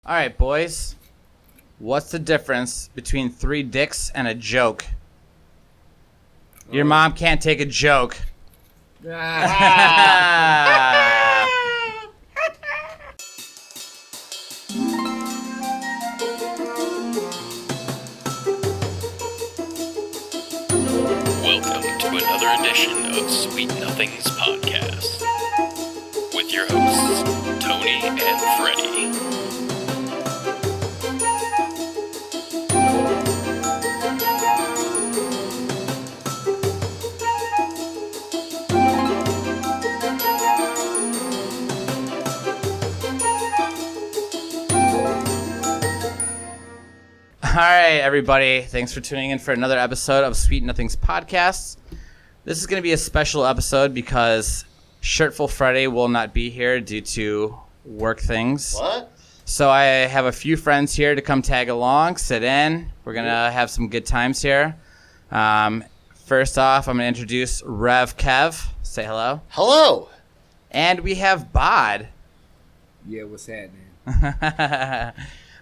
All right, boys. What's the difference between 3 dicks and a joke? Your mom can't take a joke. Welcome to another edition of Sweet Nothings Podcast with your hosts, Tony and Freddie. All right, everybody. Thanks for tuning in for another episode of Sweet Nothings Podcast. This is going to be a special episode because Shirtful Freddie will not be here due to work things. What? So I have a few friends here to come tag along, sit in. We're going to have some good times here. First off, I'm going to introduce Rev Kev. Say hello. Hello. And we have Bod. Yeah, what's happening?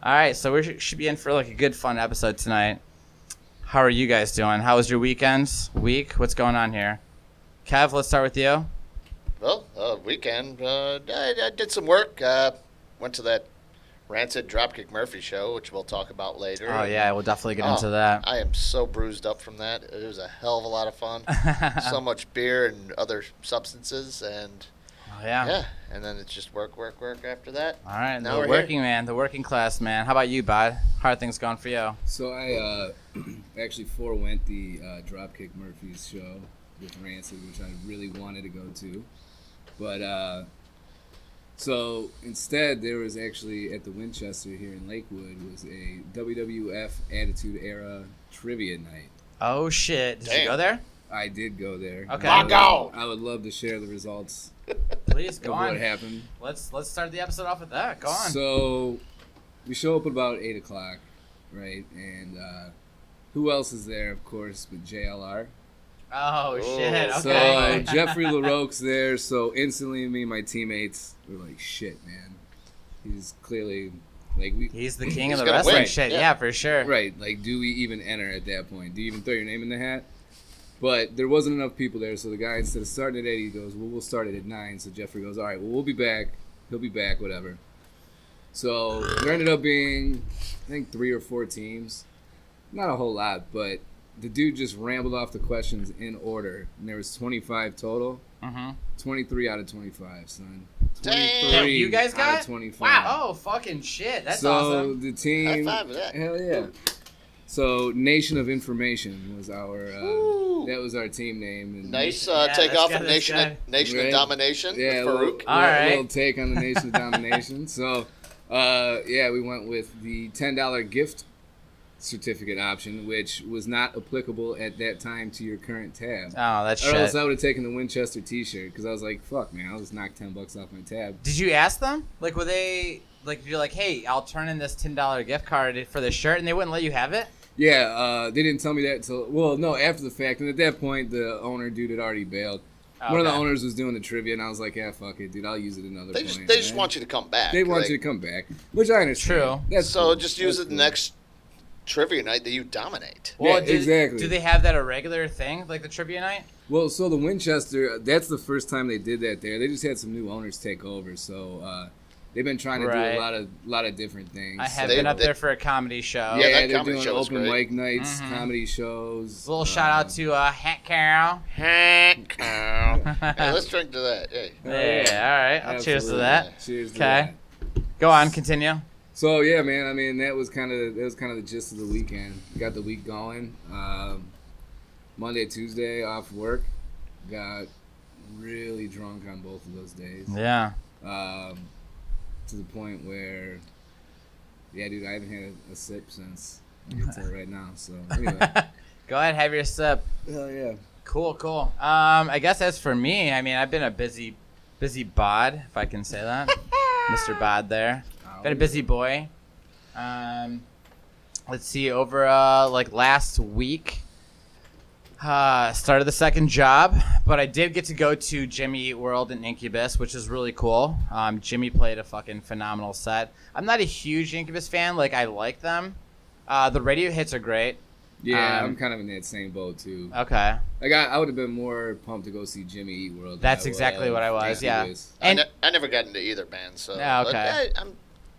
All right, so we should be in for like a good, fun episode tonight. How are you guys doing? How was your week? What's going on here? Kev, let's start with you. Well, weekend, I did some work. Went to that Rancid Dropkick Murphy show, which we'll talk about later. Oh, yeah, we'll definitely get into that. I am so bruised up from that. It was a hell of a lot of fun. So much beer and other substances, and yeah. And then it's just work after that. All right, Now the working class man. How about you, Bod? How are things going for you? So I actually forewent the Dropkick Murphys show with Rancid, which I really wanted to go to. But so instead, there was actually at the Winchester here in Lakewood was a WWF Attitude Era trivia night. Oh, shit. Did you Damn. go there? I did go there. Okay. I would love to share the results Please, go of on. what happened. Let's start the episode off with that. Go on. So we show up at about 8 o'clock, right? And who else is there, of course, but JLR. Oh, shit. Oh. Okay. So Jeffrey LaRoque's there, so instantly me and my teammates were like, shit, man. He's clearly, like, He's the king of He's the gonna wrestling win. shit. Yeah. Yeah, for sure. right, like, do we even enter at that point? Do you even throw your name in the hat? But there wasn't enough people there, so the guy, instead of starting at 8, he goes, well, we'll start it at 9. So Jeffrey goes, all right, well, we'll be back. He'll be back, whatever. So there ended up being, I think, 3 or 4 teams. Not a whole lot, but the dude just rambled off the questions in order, and there was 25 total. Mm-hmm. 23 out of 25, son. Damn. 23 You guys out got? of 25. Wow. Oh, fucking shit. That's so awesome. the team, High five for that. hell yeah. So Nation of Information was our that was our team name. And Nice Yeah, take that's off good, of that's Nation of Right. Domination Yeah, with little, Farouk. All right. little take on the Nation of Domination. So we went with the $10 gift certificate option, which was not applicable at that time to your current tab. Oh, that's Or else shit. I would have taken the Winchester T-shirt because I was like, "Fuck, man, I'll just knock $10 off my tab." Did you ask them? Like, were they like, you're like, hey, I'll turn in this $10 gift card for this shirt, and they wouldn't let you have it? Yeah, they didn't tell me that until after the fact, and at that point, the owner dude had already bailed. Oh, One of the okay. owners was doing the trivia, and I was like, "Yeah, fuck it, dude, I'll use it another They point." just man. want you to come back. They want Like, you to come back, which I understand. True. That's So cool. just use That's it the cool. next trivia night that you dominate. Yeah, exactly. Do they have that a regular thing, like the trivia night? Well, so the Winchester, that's the first time they did that there. They just had some new owners take over, so they've been trying to Right. do a lot of different things. I have They- been up they- there for a comedy show. Yeah, that they're comedy doing show was open great. mic nights, Mhm. comedy shows. A little shout out to Hat Carol. Hank. Hey, let's drink to that. Hey. Yeah, all right. I'll cheers to Absolutely. that. Cheers to Okay. that. Go on, continue. So yeah, man. I mean, that was kind of the gist of the weekend. Got the week going. Monday, Tuesday off work. Got really drunk on both of those days. Yeah. To the point where, yeah, dude, I haven't had a sip since until right now. So anyway, Go ahead, have your sip. hell yeah. Cool. I guess as for me, I mean, I've been a busy bod, if I can say that. Mr. Bod there. Been a busy boy. Let's see, over like last week, Started the second job, but I did get to go to Jimmy Eat World in Incubus, which is really cool. Jimmy played a fucking phenomenal set. I'm not a huge Incubus fan. Like, I like them. The radio hits are great. Yeah, I'm kind of in that same boat too. Okay. Like I would have been more pumped to go see Jimmy Eat World. That's exactly what I was. Yeah. And I never got into either band, so okay.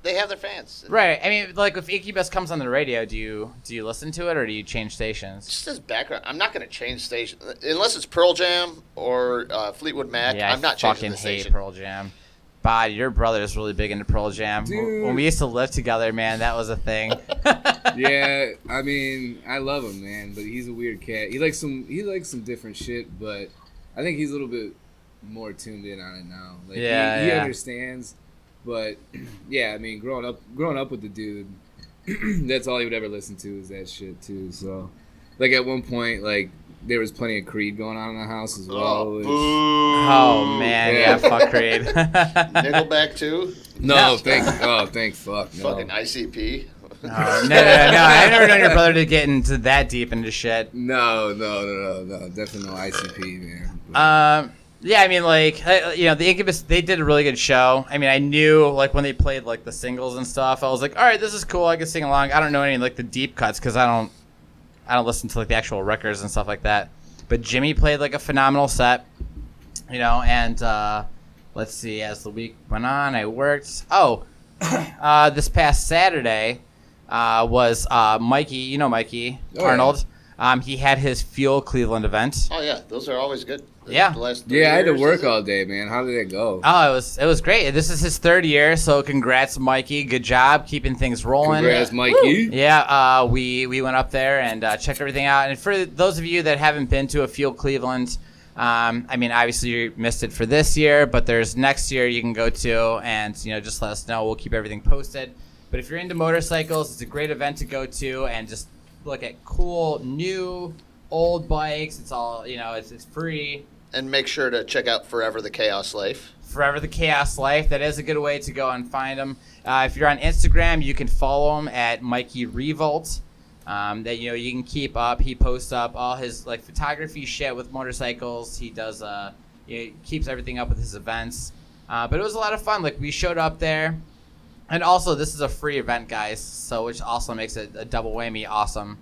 they have their fans. Right. I mean, like if Incubus comes on the radio, do you listen to it or do you change stations? Just as background, I'm not going to change station unless it's Pearl Jam or Fleetwood Mac. Yeah, I'm not changing the station. I fucking hate Pearl Jam. Bod, your brother is really big into Pearl Jam. Dude. When we used to live together, man, that was a thing. Yeah, I mean, I love him, man, but he's a weird cat. He likes some different shit, but I think he's a little bit more tuned in on it now. Like he understands, but yeah, I mean, growing up with the dude, that's all he would ever listen to is that shit too. So, like at one point, like there was plenty of Creed going on in the house as well. Oh man, yeah, fuck Creed. Nickelback too? No, thank fuck. No. Fucking ICP. No. I've never known your brother to get into that deep into shit. No. Definitely no ICP, man. Yeah, I mean, like, the Incubus, they did a really good show. I mean, I knew, like, when they played, like, the singles and stuff, I was like, all right, this is cool. I can sing along. I don't know any, like, the deep cuts because I don't listen to, like, the actual records and stuff like that. But Jimmy played, like, a phenomenal set, and let's see, as the week went on, I worked. This past Saturday was Mikey, Mikey Arnold. He had his Fuel Cleveland event. Oh, yeah, those are always good. Yeah. I had to work all day, man. How did it go? Oh, it was great. This is his third year, so congrats, Mikey. Good job keeping things rolling. Congrats, Mikey. Woo! Yeah, we went up there and checked everything out. And for those of you that haven't been to a Fuel Cleveland, I mean, obviously you missed it for this year, but there's next year you can go to, and just let us know. We'll keep everything posted. But if you're into motorcycles, it's a great event to go to and just look at cool, new, old bikes. It's all, it's free. And make sure to check out Forever the Chaos Life. Forever the Chaos Life. That is a good way to go and find him. If you're on Instagram, you can follow him at Mikey Revolt. That you can keep up. He posts up all his like photography shit with motorcycles. He does he keeps everything up with his events. But it was a lot of fun. Like we showed up there. And also, this is a free event, guys, so which also makes it a double whammy awesome.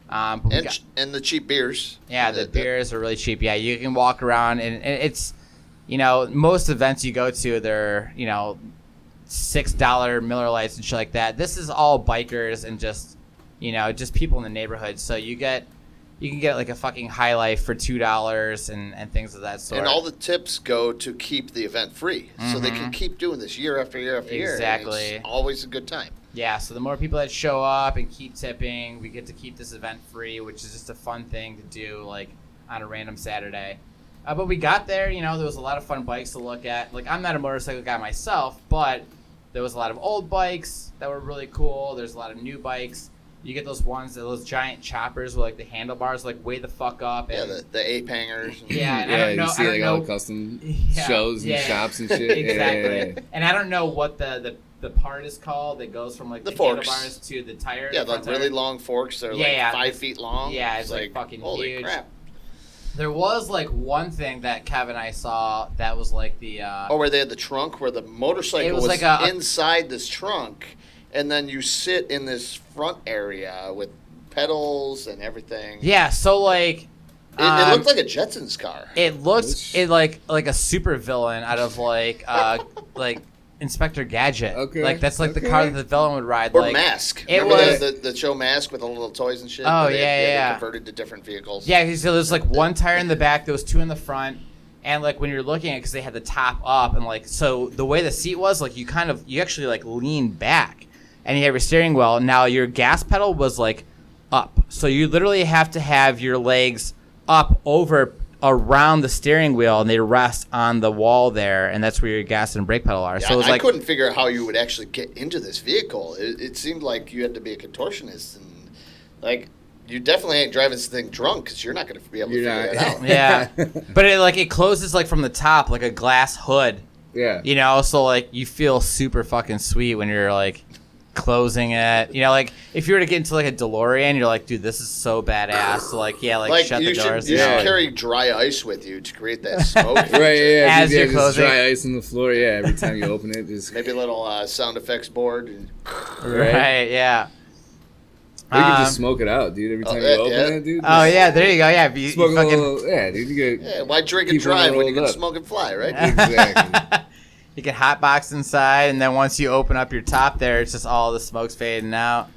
And the cheap beers. Yeah, the beers are really cheap. Yeah, you can walk around, and it's, most events you go to, they're, $6 Miller Lights and shit like that. This is all bikers and just people in the neighborhood. So you can get like a fucking High Life for $2 and things of that sort. And all the tips go to keep the event free, so they can keep doing this year after year after year. Exactly. It's always a good time. Yeah, so the more people that show up and keep tipping, we get to keep this event free, which is just a fun thing to do, like, on a random Saturday. But we got there, there was a lot of fun bikes to look at. Like, I'm not a motorcycle guy myself, but there was a lot of old bikes that were really cool. There's a lot of new bikes. You get those giant choppers with, like, the handlebars, like, way the fuck up. And, the ape hangers. Yeah, and I don't know. You see, like, all the custom shows and shops and shit. Exactly. Yeah. And I don't know what the part is called that goes from like the handlebars to the tire. Yeah, like really long forks. They're 5 feet long. Yeah, it's like fucking holy huge. Crap. There was like one thing that Kevin and I saw that was like the. Where they had the trunk, where the motorcycle was like inside this trunk, and then you sit in this front area with pedals and everything. Yeah, so like. It looked like a Jetsons car. It looked like a super villain out of like Inspector Gadget. Okay. Like that's like the car that the villain would ride. Or like, Mask. It Remember was the show Mask with the little toys and shit. Oh they converted to different vehicles. Yeah, so there's like one tire in the back, there was two in the front, and like when you're looking at it, because they had the top up, and like so the way the seat was, like you actually like lean back, and you have your steering wheel. Now your gas pedal was like up, so you literally have to have your legs up around the steering wheel, and they rest on the wall there, and that's where your gas and brake pedal are. Yeah, so it was I couldn't figure out how you would actually get into this vehicle. It seemed like you had to be a contortionist, and like you definitely ain't driving this thing drunk because you're not going to be able to figure it out. Yeah, but it closes like from the top, like a glass hood. Yeah. So like you feel super fucking sweet when you're like closing it. You know, like if you were to get into like a DeLorean, you're like, dude, this is so badass. So like, yeah, like shut the doors. You should carry dry ice with you to create that smoke. Right, yeah. As you're just closing. dry ice on the floor, yeah, every time you open it. Just Maybe a little sound effects board. Right, yeah. Or you can just smoke it out, dude, every time you open it, dude. Oh, yeah, there you go. Yeah, you Smoke fucking... a little, yeah, dude. You get, why drink and keep one drive when you rolled can up. smoke and fly, right? Exactly. You can hotbox inside, and then once you open up your top there, it's just all the smoke's fading out.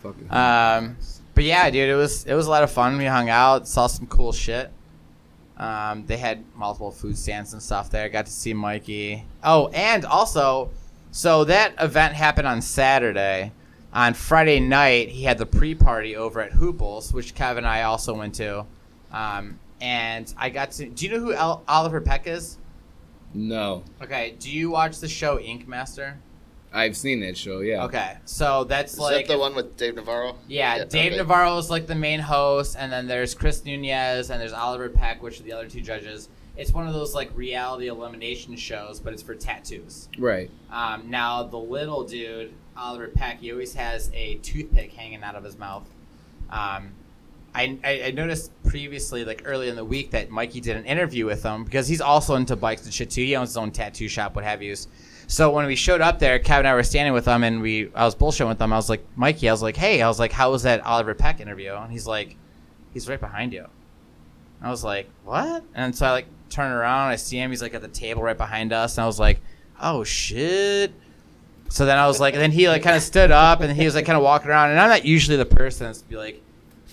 Fucking But yeah, dude, it was a lot of fun. We hung out, saw some cool shit. They had multiple food stands and stuff there. Got to see Mikey. Oh, and also, so that event happened on Saturday. On Friday night, he had the pre-party over at Hooples, which Kev and I also went to. And I got to... Do you know who Oliver Peck is? No. Okay, do you watch the show Ink Master? I've seen that show, yeah. Okay, so that's Is like... that the one with Dave Navarro? Yeah, Dave Navarro is like the main host, and then there's Chris Nunez, and there's Oliver Peck, which are the other two judges. It's one of those like reality elimination shows, but it's for tattoos. Right. Now, the little dude, Oliver Peck, he always has a toothpick hanging out of his mouth. I noticed previously, like early in the week, that Mikey did an interview with him because he's also into bikes and shit too. He owns his own tattoo shop, what have you. So when we showed up there, Kev and I were standing with him, and I was bullshitting with him. I was like, Mikey, I was like, hey, how was that Oliver Peck interview? And he's like, he's right behind you. I was like, what? And so I like turn around, I see him. He's like at the table right behind us, and I was like, oh shit. So then I was like, and then he like kind of stood up, and he was like kind of walking around. And I'm not usually the person that's to be like,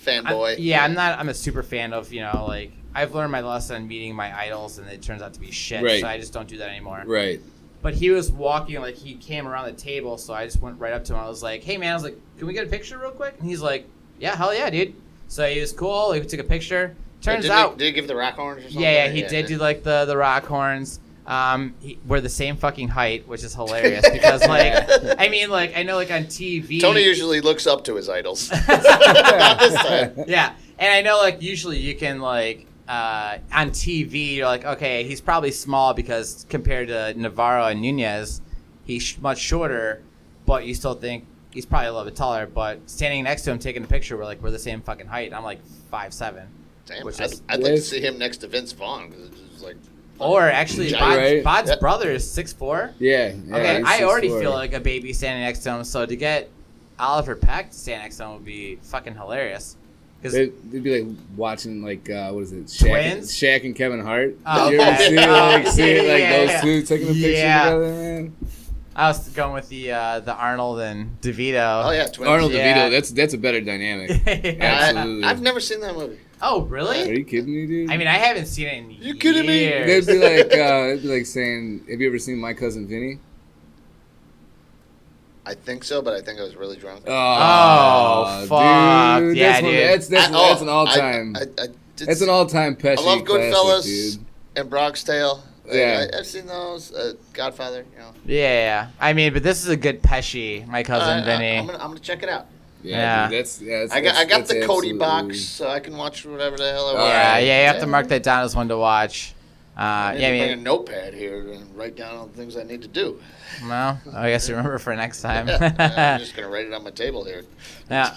fanboy. I'm a super fan of, you know, like I've learned my lesson meeting my idols, and it turns out to be shit. Right. So I just don't do that anymore. Right. But he was walking, like he came around the table, so I just went right up to him. I was like, hey man, I was like, can we get a picture real quick? And he's like, yeah, hell yeah, dude. So he was cool. He took a picture. Turns out, did he give the rock horns or something? Yeah, he did do like the rock horns. We're the same fucking height, which is hilarious because like I mean like I know like on TV Tony usually looks up to his idols. Not this time. Yeah, and I know like usually you can like on TV you're like, okay, he's probably small because compared to Navarro and Nunez, he's much shorter, but you still think he's probably a little bit taller. But standing next to him taking a picture, we're the same fucking height. I'm like 5'7". Damn, Which I'd is, like to see him next to Vince Vaughn because it's like. or actually, Giant. Bod's brother is 6'4". Yeah. Okay, he's I already 6'4". feel like a baby standing next to him, so to get Oliver Peck to stand next to him would be fucking hilarious. They'd be like watching like what is it? Twins? Shaq and Kevin Hart. Oh, You ever okay. see Yeah. those two taking a picture Yeah. together, man? I was going with the Arnold and DeVito. Oh yeah, twins. Arnold Yeah. DeVito. That's a better dynamic. Yeah. Absolutely. I've never seen that movie. Oh, Are really? you kidding me, dude? I mean, I haven't seen it in years. You kidding me? They'd be like saying, "Have you ever seen My Cousin Vinny?" I think so, but I think I was really drunk. Oh, fuck. dude, Yeah, that's one- dude. That's an all-time. That's an all-time Pesci I love classic, Goodfellas dude. and Bronx Tale. Yeah. I've seen those. Godfather. You know. Yeah. I mean, but this is a good Pesci, My Cousin Vinny. I'm gonna check it out. Yeah. Dude, I got the Cody absolutely- box, so I can watch whatever the hell I want. Yeah, you have to mark that down as one to watch. I need Yeah, to I bring a mean, notepad here and write down all the things I need to do. well, I guess you remember for next time. I'm just gonna write it on my table here. Yeah.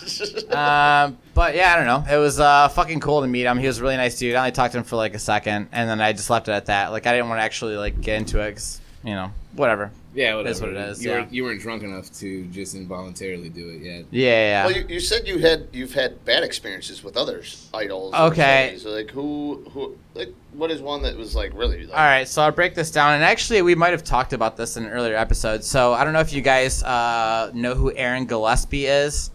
But yeah, I don't know. It was fucking cool to meet him. He was a really nice dude. I only talked to him for like a second, and then I just left it at that. Like I didn't want to actually like get into it, 'cause, you know, whatever. Yeah, whatever. It is what it is, You, yeah. you weren't drunk enough to just involuntarily do it yet. Yeah. Well, you said you've had bad experiences with others, idols. Okay. So like what is one that was like really? Like, All right, so I'll break this down, and actually, we might have talked about this in an earlier episode. So I don't know if you guys know who Aaron Gillespie is.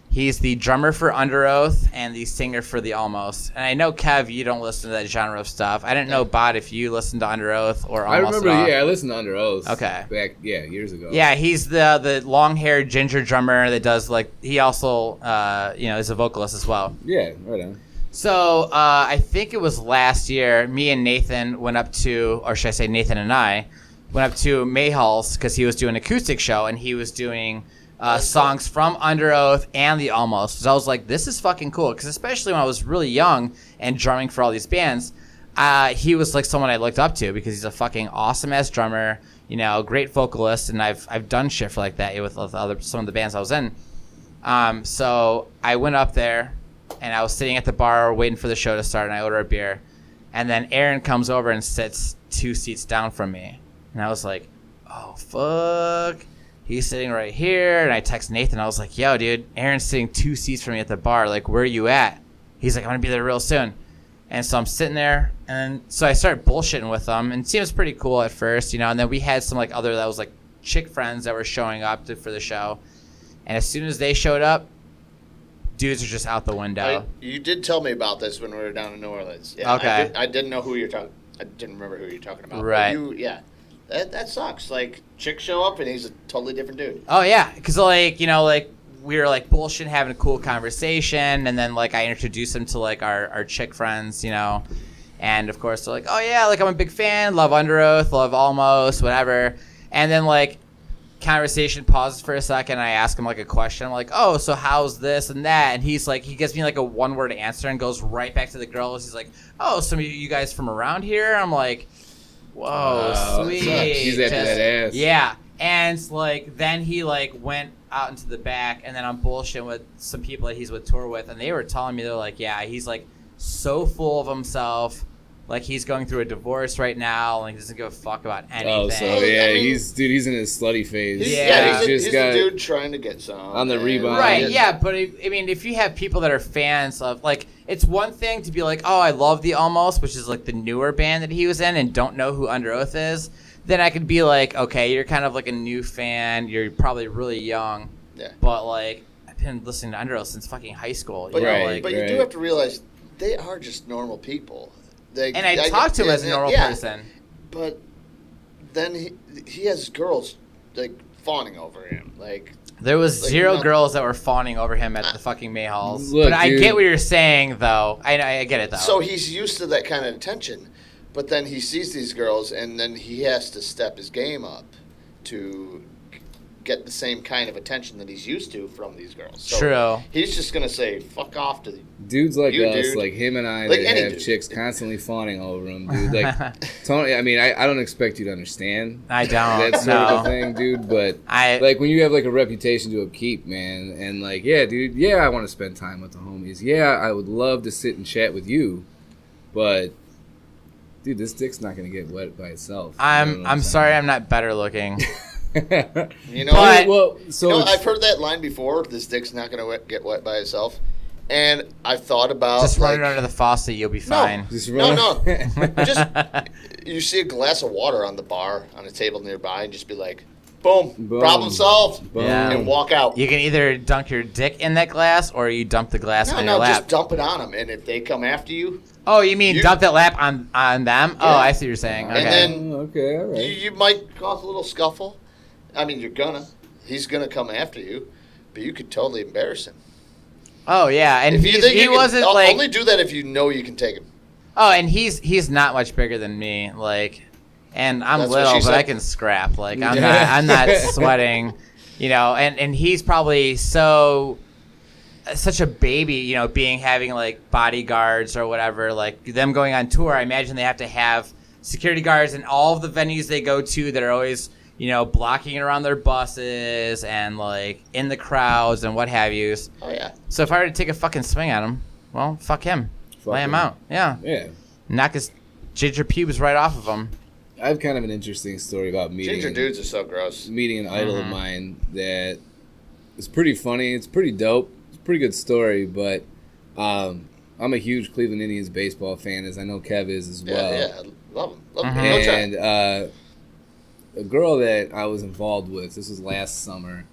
He's the drummer for Under Oath and the singer for The Almost. And I know, Kev, you don't listen to that genre of stuff. I didn't know, Bod, if you listened to Under Oath or I Almost remember, at all. yeah, I listened to Under Oath. Okay. Back, years ago. Yeah, he's the long-haired ginger drummer that does, like, he also, is a vocalist as well. Yeah, right on. So I think it was last year, me and Nathan went up to, or should I say Nathan and I, went up to Mayhall's because he was doing an acoustic show, and he was doing songs from Under Oath and The Almost. So I was like, this is fucking cool, because especially when I was really young and drumming for all these bands, he was like someone I looked up to because he's a fucking awesome-ass drummer. great vocalist, and I've done shit for like that with some of the bands I was in. So I went up there, and I was sitting at the bar waiting for the show to start, and I order a beer, and then Aaron comes over and sits 2 seats down from me, and I was like, oh fuck, he's sitting right here. And I text Nathan, I was like, yo dude, Aaron's sitting 2 seats from me at the bar, like where are you at? He's like, I'm gonna be there real soon. And so I'm sitting there, and so I start bullshitting with them, and it seems pretty cool at first, and then we had some like other that was like chick friends that were showing up for the show, and as soon as they showed up, dudes are just out the window. You did tell me about this when we were down in New Orleans. Yeah, okay. I didn't know who you're talking. I didn't remember who you're talking about. Right. But that sucks. Like chicks show up and he's a totally different dude. Oh yeah, because like we were like bullshit having a cool conversation, and then like I introduced them to like our chick friends, and of course they're like, oh yeah, like I'm a big fan, love Under Oath, love Almost, whatever. And then like conversation pauses for a second, I ask him like a question. I'm like, oh, so how's this and that? And he's like, he gives me like a 1-word answer and goes right back to the girls. He's like, oh, some of you guys from around here? I'm like, whoa, sweet. He's after that ass. Yeah. And like then he like went out into the back, and then I'm bullshitting with some people that he's with tour with, and they were telling me, they're like, yeah, he's like so full of himself, like he's going through a divorce right now, like he doesn't give a fuck about anything. Oh, so yeah, I mean, he's in his slutty phase. He's a dude trying to get some on the rebound. Right, yeah, but I mean, if you have people that are fans of, like, it's one thing to be like, oh, I love the Almost, which is like the newer band that he was in, and don't know who Under Oath is. Then I could be like, okay, you're kind of like a new fan. You're probably really young. Yeah. But like, I've been listening to Under Oath since fucking high school. But you do have to realize they are just normal people. And I talk to him as a normal person. But then he has girls like fawning over him. Like there was zero girls that were fawning over him at the fucking Mayhalls. But I get what you're saying, though. I get it though. So he's used to that kind of attention. But then he sees these girls, and then he has to step his game up to get the same kind of attention that he's used to from these girls. So true. He's just going to say, fuck off to dudes like you, us, dude. like him and I, like that have dude. chicks constantly fawning over him, dude. Like, Tony, I mean, I don't expect you to understand. I don't. That sort of a thing, dude. But like when you have like a reputation to upkeep, man, and like, yeah, dude, yeah, I want to spend time with the homies. Yeah, I would love to sit and chat with you, but dude, this dick's not gonna get wet by itself. I'm sorry, I'm not better looking. You know, I've heard that line before. This dick's not gonna get wet by itself, and I've thought about just run it under the faucet, you'll be fine. No. Just you see a glass of water on the bar on a table nearby, and just be like, boom. Problem solved. Boom. Yeah. And walk out. You can either dunk your dick in that glass, or you dump the glass in your lap. Just dump it on them, and if they come after you. Oh, you mean dump that lap on them? Yeah. Oh, I see what you're saying. Okay. And then all right. you might cause a little scuffle. I mean, he's gonna come after you, but you could totally embarrass him. Oh yeah, and he wasn't like only do that if you know you can take him. Oh, and he's not much bigger than me, like, and I'm little, but I can scrap. Like I'm not sweating, and he's probably such a baby, having like bodyguards or whatever, like them going on tour. I imagine they have to have security guards in all of the venues they go to that are always, blocking around their buses and like in the crowds and what have you. Oh yeah. So if I were to take a fucking swing at him, well, fuck him. Lay him out. Yeah. Yeah. Knock his ginger pubes right off of him. I have kind of an interesting story about meeting. Ginger dudes are so gross. Meeting an idol of mine that is pretty funny. It's pretty dope. It's a pretty good story, but I'm a huge Cleveland Indians baseball fan, as I know Kev is as well. Yeah, love him. And a girl that I was involved with, this was last summer,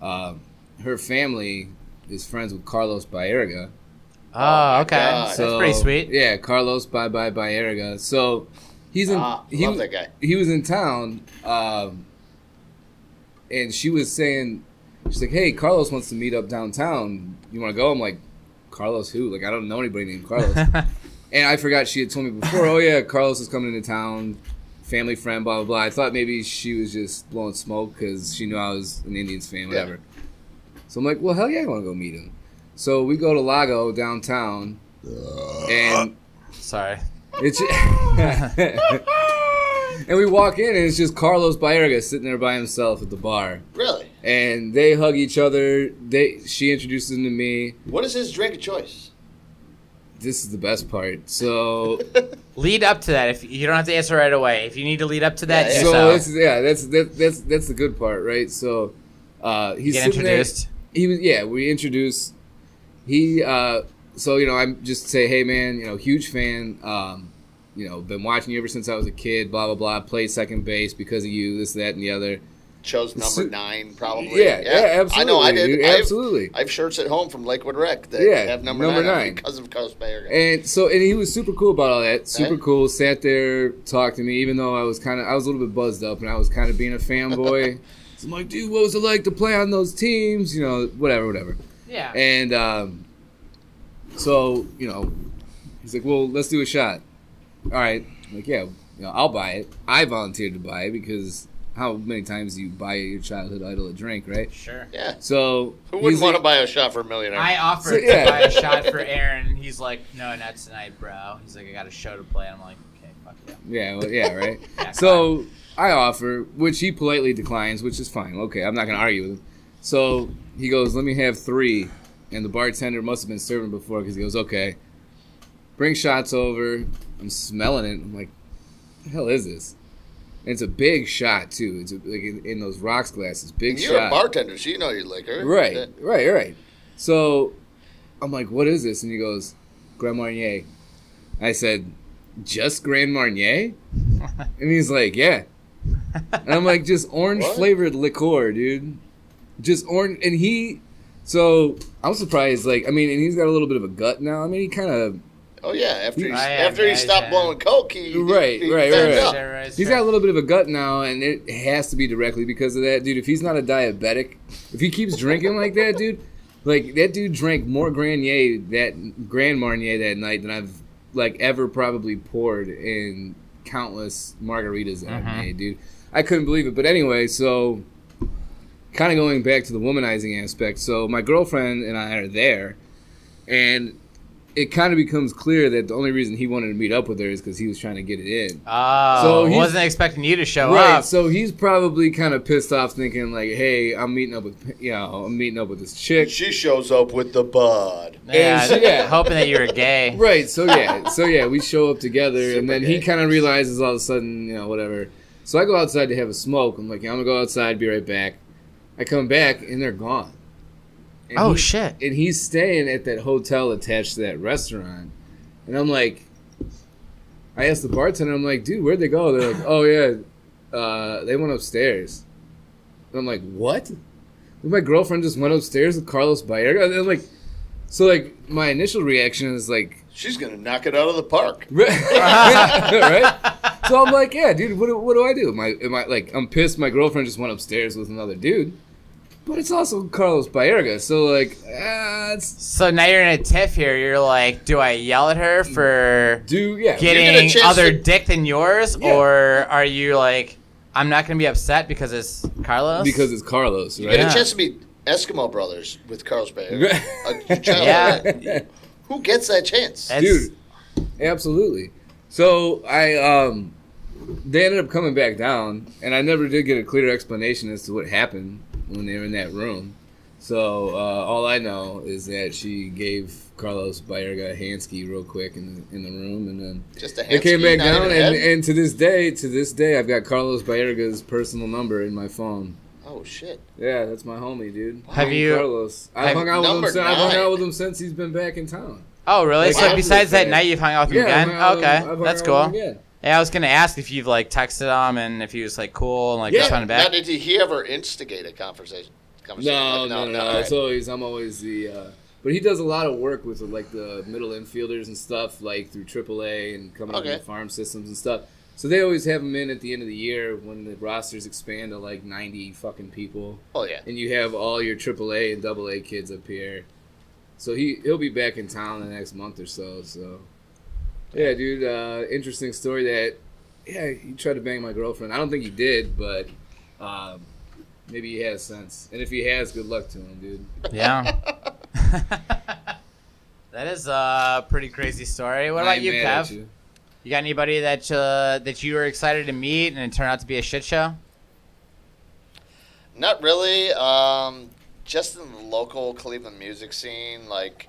her family is friends with Carlos Baerga. Oh, okay. God. So, that's pretty sweet. Yeah, Carlos Baerga. So he's in. Love that guy. He was in town, and she was saying, she's like, "Hey, Carlos wants to meet up downtown. You want to go?" I'm like, "Carlos who? Like, I don't know anybody named Carlos." And I forgot she had told me before. Oh yeah, Carlos is coming into town. Family friend, blah blah blah. I thought maybe she was just blowing smoke because she knew I was an Indians fan, whatever. Yeah. So I'm like, well, hell yeah, I want to go meet him. So we go to Lago downtown, and sorry, it's And we walk in, and it's just Carlos Baerga sitting there by himself at the bar. Really? And they hug each other. She introduces him to me. What is his drink of choice? This is the best part. So Lead up to that. If you don't have to answer right away. If you need to lead up to that, Yeah, do so so. that's the good part, right? So he's Get sitting introduced. There. We introduced. So I'm just say, hey man, huge fan. Been watching you ever since I was a kid. Blah blah blah. Played second base because of you. This, that, and the other. Chose number 9, probably. Yeah, absolutely. I know, I did. Dude, absolutely. I have shirts at home from Lakewood Rec that have number 9 because of Carlos Baerga. And he was super cool about all that. Super Okay. cool. Sat there, talked to me, even though I was a little bit buzzed up and I was kind of being a fanboy. So I'm like, dude, what was it like to play on those teams? Whatever. Yeah. And so he's like, well, let's do a shot. All right. I'm like, yeah, I'll buy it. I volunteered to buy it because how many times do you buy your childhood idol a drink, right? Sure. Yeah. So Who wouldn't want to buy a shot for a millionaire? I offered to buy a shot for Aaron, and he's like, no, not tonight, bro. He's like, I got a show to play. I'm like, okay, fuck yeah. Yeah, right. Yeah, So I offer, which he politely declines, which is fine. Okay, I'm not going to argue with him. So he goes, let me have 3. And the bartender must have been serving before because he goes, okay, bring shots over. I'm smelling it. I'm like, what the hell is this? And it's a big shot, too. It's like in those rocks glasses. Big You're shot. a bartender, so you know your liquor. Right. So I'm like, what is this? And he goes, Grand Marnier. I said, just Grand Marnier? And he's like, yeah. And I'm like, just orange-flavored liqueur, dude. Just orange. And so I'm surprised, and he's got a little bit of a gut now. I mean, he kind of... Oh, yeah. I After he stopped imagine. blowing coke, he Right. thinned up. Sure. He's got a little bit of a gut now, and it has to be directly because of that, dude. If he's not a diabetic, if he keeps drinking like that, dude, that dude drank more Grand Marnier that night than I've ever probably poured in countless margaritas that I've made, dude. I couldn't believe it. But anyway, so kind of going back to the womanizing aspect. So my girlfriend and I are there, and it kind of becomes clear that the only reason he wanted to meet up with her is because he was trying to get it in. Oh, So he he's- wasn't expecting you to show Right, up. so he's probably kind of pissed off, thinking hey, I'm meeting up with this chick. She shows up with the bud. Yeah, hoping that you were gay. Right, so we show up together, Super and then gay. he kind of realizes all of a sudden, whatever. So I go outside to have a smoke. I'm like, I'm gonna go outside, be right back. I come back, and they're gone. And Shit. And he's staying at that hotel attached to that restaurant. And I'm like, I asked the bartender, I'm like, dude, where'd they go? They're like, oh, yeah, they went upstairs. And I'm like, what? My girlfriend just went upstairs with Carlos Baerga? And I'm like, my initial reaction is like, She's going to knock it out of the park. right? So I'm like, yeah, dude, what do I do? Am I I'm pissed my girlfriend just went upstairs with another dude. But it's also Carlos Baerga, so it's... So now you're in a tiff here. You're like, do I yell at her for You get a getting chance other to- dick than yours? Yeah. Or are you like, I'm not going to be upset because it's Carlos? Because it's Carlos, You right? get Yeah. a chance to meet Eskimo brothers with Carlos Baerga. Yeah. Who gets that chance? It's- Dude, absolutely. So they ended up coming back down, and I never did get a clear explanation as to what happened when they were in that room. So all I know is that she gave Carlos Baerga a handski real quick in the room, and then Just a they came handski, back not down, even a head? and to this day, I've got Carlos Baerga's personal number in my phone. Oh, shit. Yeah, that's my homie, dude. Have Homie you- Carlos? I've have- hung out with him. Number I've hung 9. out with him since he's been back in town. Oh, really? Like, So after besides the that fact. night, you've hung out with him Yeah, again? I've hung Okay, out with him that's again. cool. Yeah, I was going to ask if you've texted him and if he was cool and Yeah. responded Now, back. did he ever instigate a conversation? No. All right. I'm always the. But he does a lot of work with the middle infielders and stuff, through AAA and coming up Okay. with farm systems and stuff. So they always have him in at the end of the year when the rosters expand to 90 fucking people, Oh, yeah. and you have all your AAA and AA kids up here. So he'll be back in town in the next month or so. So yeah, dude. Interesting story that he tried to bang my girlfriend. I don't think he did, but. Maybe he has sense. And if he has, good luck to him, dude. Yeah. That is a pretty crazy story. What I about ain't you, mad at Kev? you. You got anybody that you were excited to meet and it turned out to be a shit show? Not really. Just in the local Cleveland music scene. Like,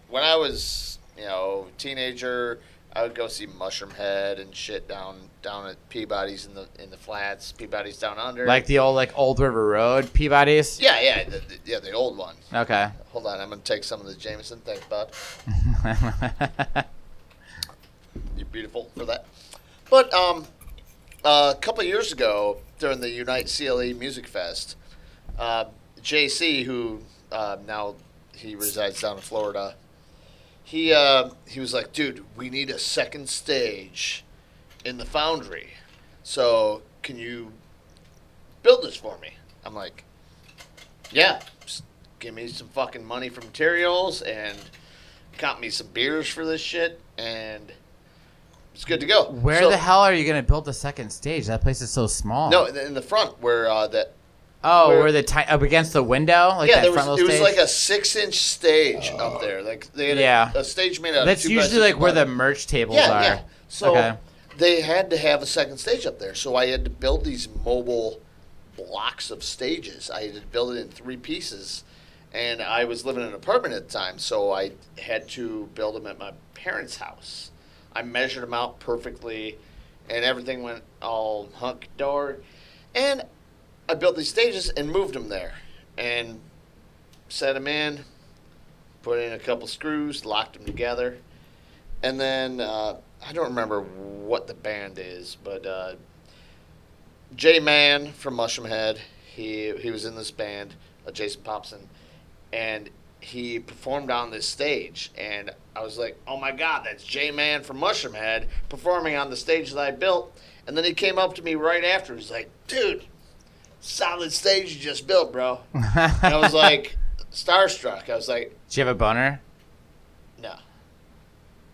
when I was, teenager, I would go see Mushroom Head and shit down at Peabody's in the flats. Peabody's Down Under. Like the Old River Road Peabody's? Yeah, the old one. Okay. Hold on, I'm gonna take some of the Jameson. Thanks, bud. You're beautiful for that. But a couple of years ago, during the Unite CLE Music Fest, JC, who now he resides down in Florida, he was like, dude, we need a second stage in the Foundry. So can you build this for me? I'm like, yeah, just give me some fucking money for materials and comp me some beers for this shit, and it's good to go. Where the hell are you going to build the second stage? That place is so small. No, in the front where that. Oh, where up against the window, like yeah, that front little it was stage? like a 6-inch stage up there. Like they had a stage made out of 2x6. That's usually like where the merch tables are. Yeah. So they had to have a second stage up there. So I had to build these mobile blocks of stages. I had to build it in 3 pieces, and I was living in an apartment at the time, so I had to build them at my parents' house. I measured them out perfectly, and everything went all hunky-dory. And I built these stages and moved them there, and set them in, put in a couple screws, locked them together, and then I don't remember what the band is, but J-Man from Mushroom Head, he was in this band, Jason Popson, and he performed on this stage, and I was like, oh my God, that's J-Man from Mushroom Head performing on the stage that I built. And then he came up to me right after. He's like, dude, solid stage you just built, bro. And I was like, starstruck. I was like, did you have a boner? no.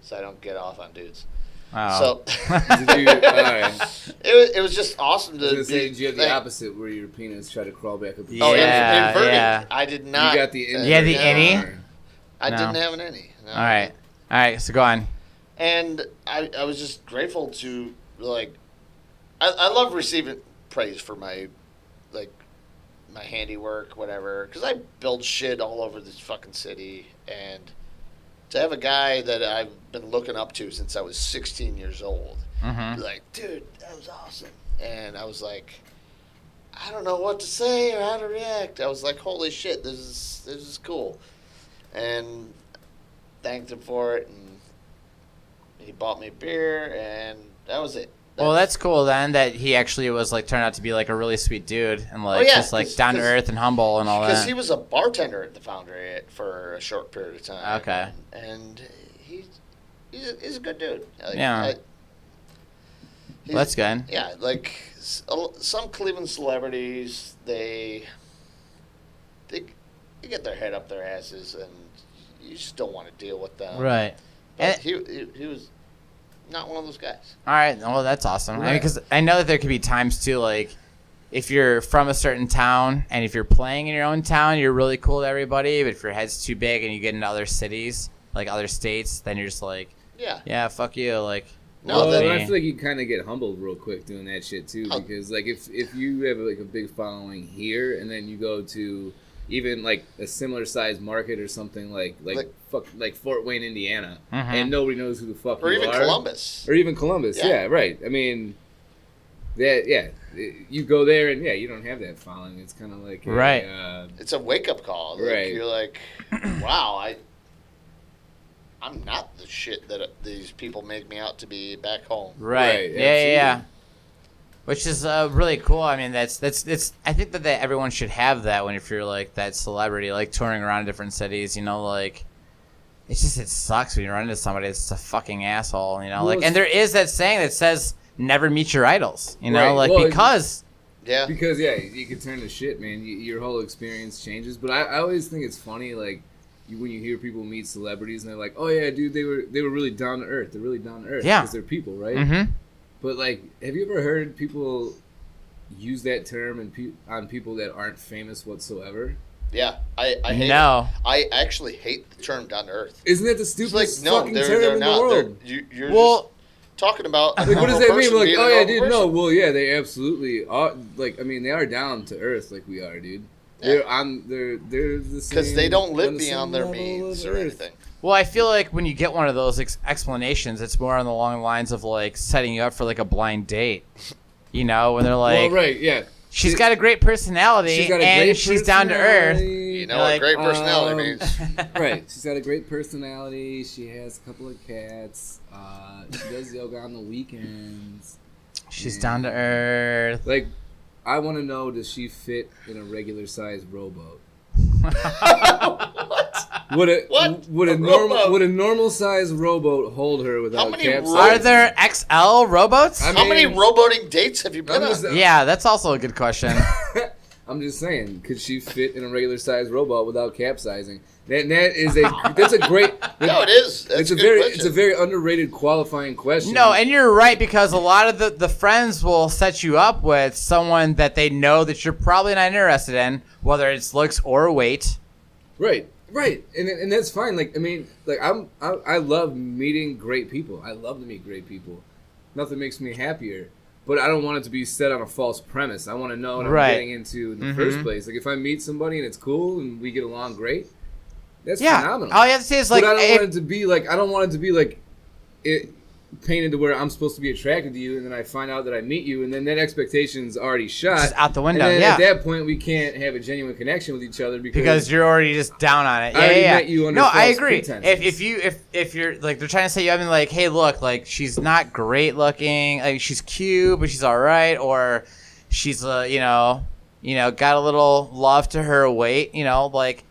So I don't get off on dudes. Oh. So Did you? All right. it was just awesome to Did you have the opposite where your penis tried to crawl back up? Oh, Yeah, inverted. yeah. I did not. You got the Yeah, the innie? I No. didn't have an innie. No. All right, so go on. And I was just grateful to, like, I love receiving praise for my handiwork, whatever, because I build shit all over this fucking city, and to have a guy that I've been looking up to since I was 16 years old, be like, dude, that was awesome. And I was like, I don't know what to say or how to react. I was like, holy shit, this is cool. And thanked him for it, and he bought me a beer, and that was it. Well, that's cool then that he actually was like turned out to be like a really sweet dude and like just like down to earth and humble and all that. Because he was a bartender at the Foundry for a short period of time. Okay. And he's a good dude. Like, Yeah. Well, that's good. Yeah, like some Cleveland celebrities, they get their head up their asses, and you just don't want to deal with them. Right. But he was not one of those guys. All right. Well, that's awesome. Right. Because I know that there could be times too, like if you're from a certain town and if you're playing in your own town, you're really cool to everybody. But if your head's too big and you get into other cities, like other states, then you're just like, yeah, fuck you. Like, No, Well, then- I feel like you kind of get humbled real quick doing that shit too, because like if you have like a big following here and then you go to even like a similar sized market or something like Fort Wayne, Indiana, and nobody knows who the fuck Or you even are, Columbus. or even Columbus, yeah, right. I mean, you go there and you don't have that following. It's kind of like Right. It's a wake-up call. Like, Right. You're like, wow, I'm not the shit that these people make me out to be back home. right. Right, Yeah. Which is really cool. I mean, that's I think that everyone should have that when if you're like that celebrity, like touring around different cities. You know, like it sucks when you run into somebody that's a fucking asshole. You know, Well, like and there is that saying that says never meet your idols. You know, Right. like Well, because Yeah. Because you can turn to shit, man. Your whole experience changes. But I always think it's funny, like when you hear people meet celebrities and they're like, "Oh yeah, dude, they were really down to earth. They're really down to earth Yeah. because they're people, right?" Mm-hmm. But like, have you ever heard people use that term on people that aren't famous whatsoever? Yeah. I hate No. it. I actually hate the term down to earth. Isn't that the It's stupidest like, no, fucking they're term in not. the world? You're Well, talking about a Like, what does normal that mean? person Like, being a oh yeah, normal dude. person. No, well, yeah, they absolutely are. Like, I mean, they are down to earth, like we are, dude. They're the same. Because they don't live on the beyond same their level means of or earth. anything. Well, I feel like when you get one of those explanations, it's more on the long lines of like setting you up for like a blind date. You know, when they're like, Well, right, yeah. she's got a great personality She's got a and great she's down to earth. personality. You know Like, what great personality means. Right. She's got a great personality. She has a couple of cats. She does yoga on the weekends. She's And, down to earth. Like, I want to know, does she fit in a regular sized rowboat? Would a What? would a A normal rowboat? would a normal sized rowboat hold her without many capsizing? Are there XL rowboats? I How many mean, rowboating dates have you been I'm on? just- Yeah, that's also a good question. I'm just saying, could she fit in a regular sized rowboat without capsizing? That's a great. No, it is. That's It's a a good very question. it's a very underrated qualifying question. No, and you're right, because a lot of the friends will set you up with someone that they know that you're probably not interested in, whether it's looks or weight. right, and that's fine. Like, I mean, like I love meeting great people. I love to meet great people. Nothing makes me happier. But I don't want it to be set on a false premise. I want to know what Right. I'm getting into in the first place. Like, if I meet somebody and it's cool and we get along great, that's Yeah, phenomenal. all you have to say is like, but I don't if- want it to be like it painted to where I'm supposed to be attracted to you, and then I find out that I meet you, and then that expectation's already shot. Just out the window, And then yeah. at that point, we can't have a genuine connection with each other because you're already just down on it. I already Yeah. met you under No, I false agree. pretenses. If you're like, they're trying to say you, I mean, like, hey, look, like, she's not great looking, like, she's cute, but she's all right, or she's you know, got a little love to her weight, like,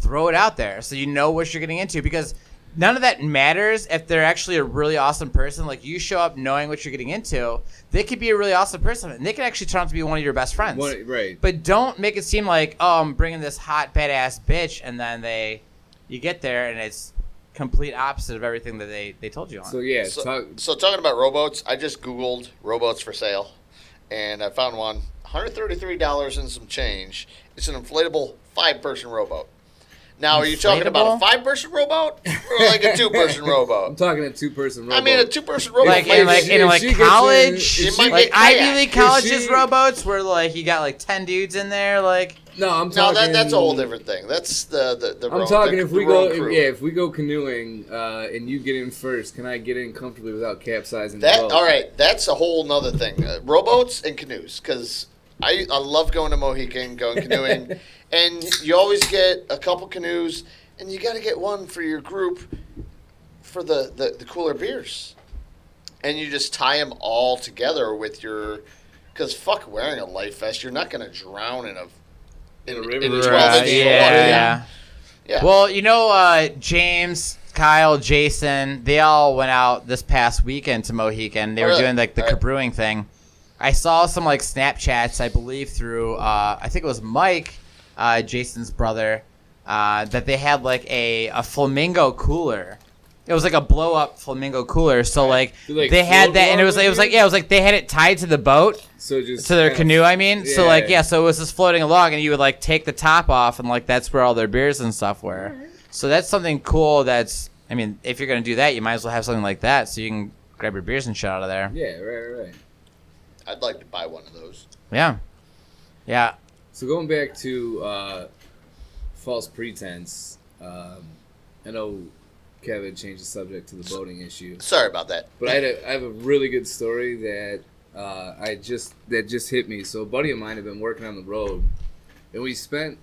throw it out there so you know what you're getting into, because none of that matters if they're actually a really awesome person. Like, you show up knowing what you're getting into, they could be a really awesome person, and they could actually turn out to be one of your best friends. Right. But don't make it seem like, oh, I'm bringing this hot, badass bitch, and then you get there, and it's complete opposite of everything that they told you on. So yeah, So talking about rowboats, I just Googled rowboats for sale, and I found one, $133 and some change. It's an inflatable 5-person rowboat. Now, are you talking about a 5-person rowboat or like a 2-person I'm rowboat? talking a 2-person rowboat. I mean, a 2-person rowboat. like might in be- like if she college, gets in- if she- like might get Ivy League kayak. colleges she- rowboats, where like you got like 10 dudes in there, like. no, I'm No, talking. that's a whole different thing. That's the I'm road, talking the, if the we road go crew. if we go canoeing and you get in first, can I get in comfortably without capsizing the That boat? all right? That's a whole nother thing. Rowboats and canoes, because I love going to Mohican, going canoeing, and you always get a couple canoes, and you got to get one for your group for the cooler beers, and you just tie them all together with your, because fuck wearing a life vest, you're not going to drown in a river. in Right, 12 inch water. Yeah. Well, James, Kyle, Jason, they all went out this past weekend to Mohican. They were really? doing like the All right. cabrewing thing. I saw some like Snapchats, I believe, through I think it was Mike, Jason's brother, that they had like a flamingo cooler. It was like a blow up flamingo cooler. So like Did, like, they had float that, and it along was like they had it tied to the boat. So just To their kind of- canoe, I mean. So, Yeah. like, yeah, so it was just floating along, and you would, like, take the top off, and, like, that's where all their beers and stuff were. So that's something cool that's, I mean, if you're going to do that, you might as well have something like that so you can grab your beers and shit out of there. Yeah, right. I'd like to buy one of those. Yeah. Yeah. So going back to false pretense, I know Kevin changed the subject to the boating issue, Sorry about that. but I have a really good story that just hit me. So a buddy of mine had been working on the road, and we spent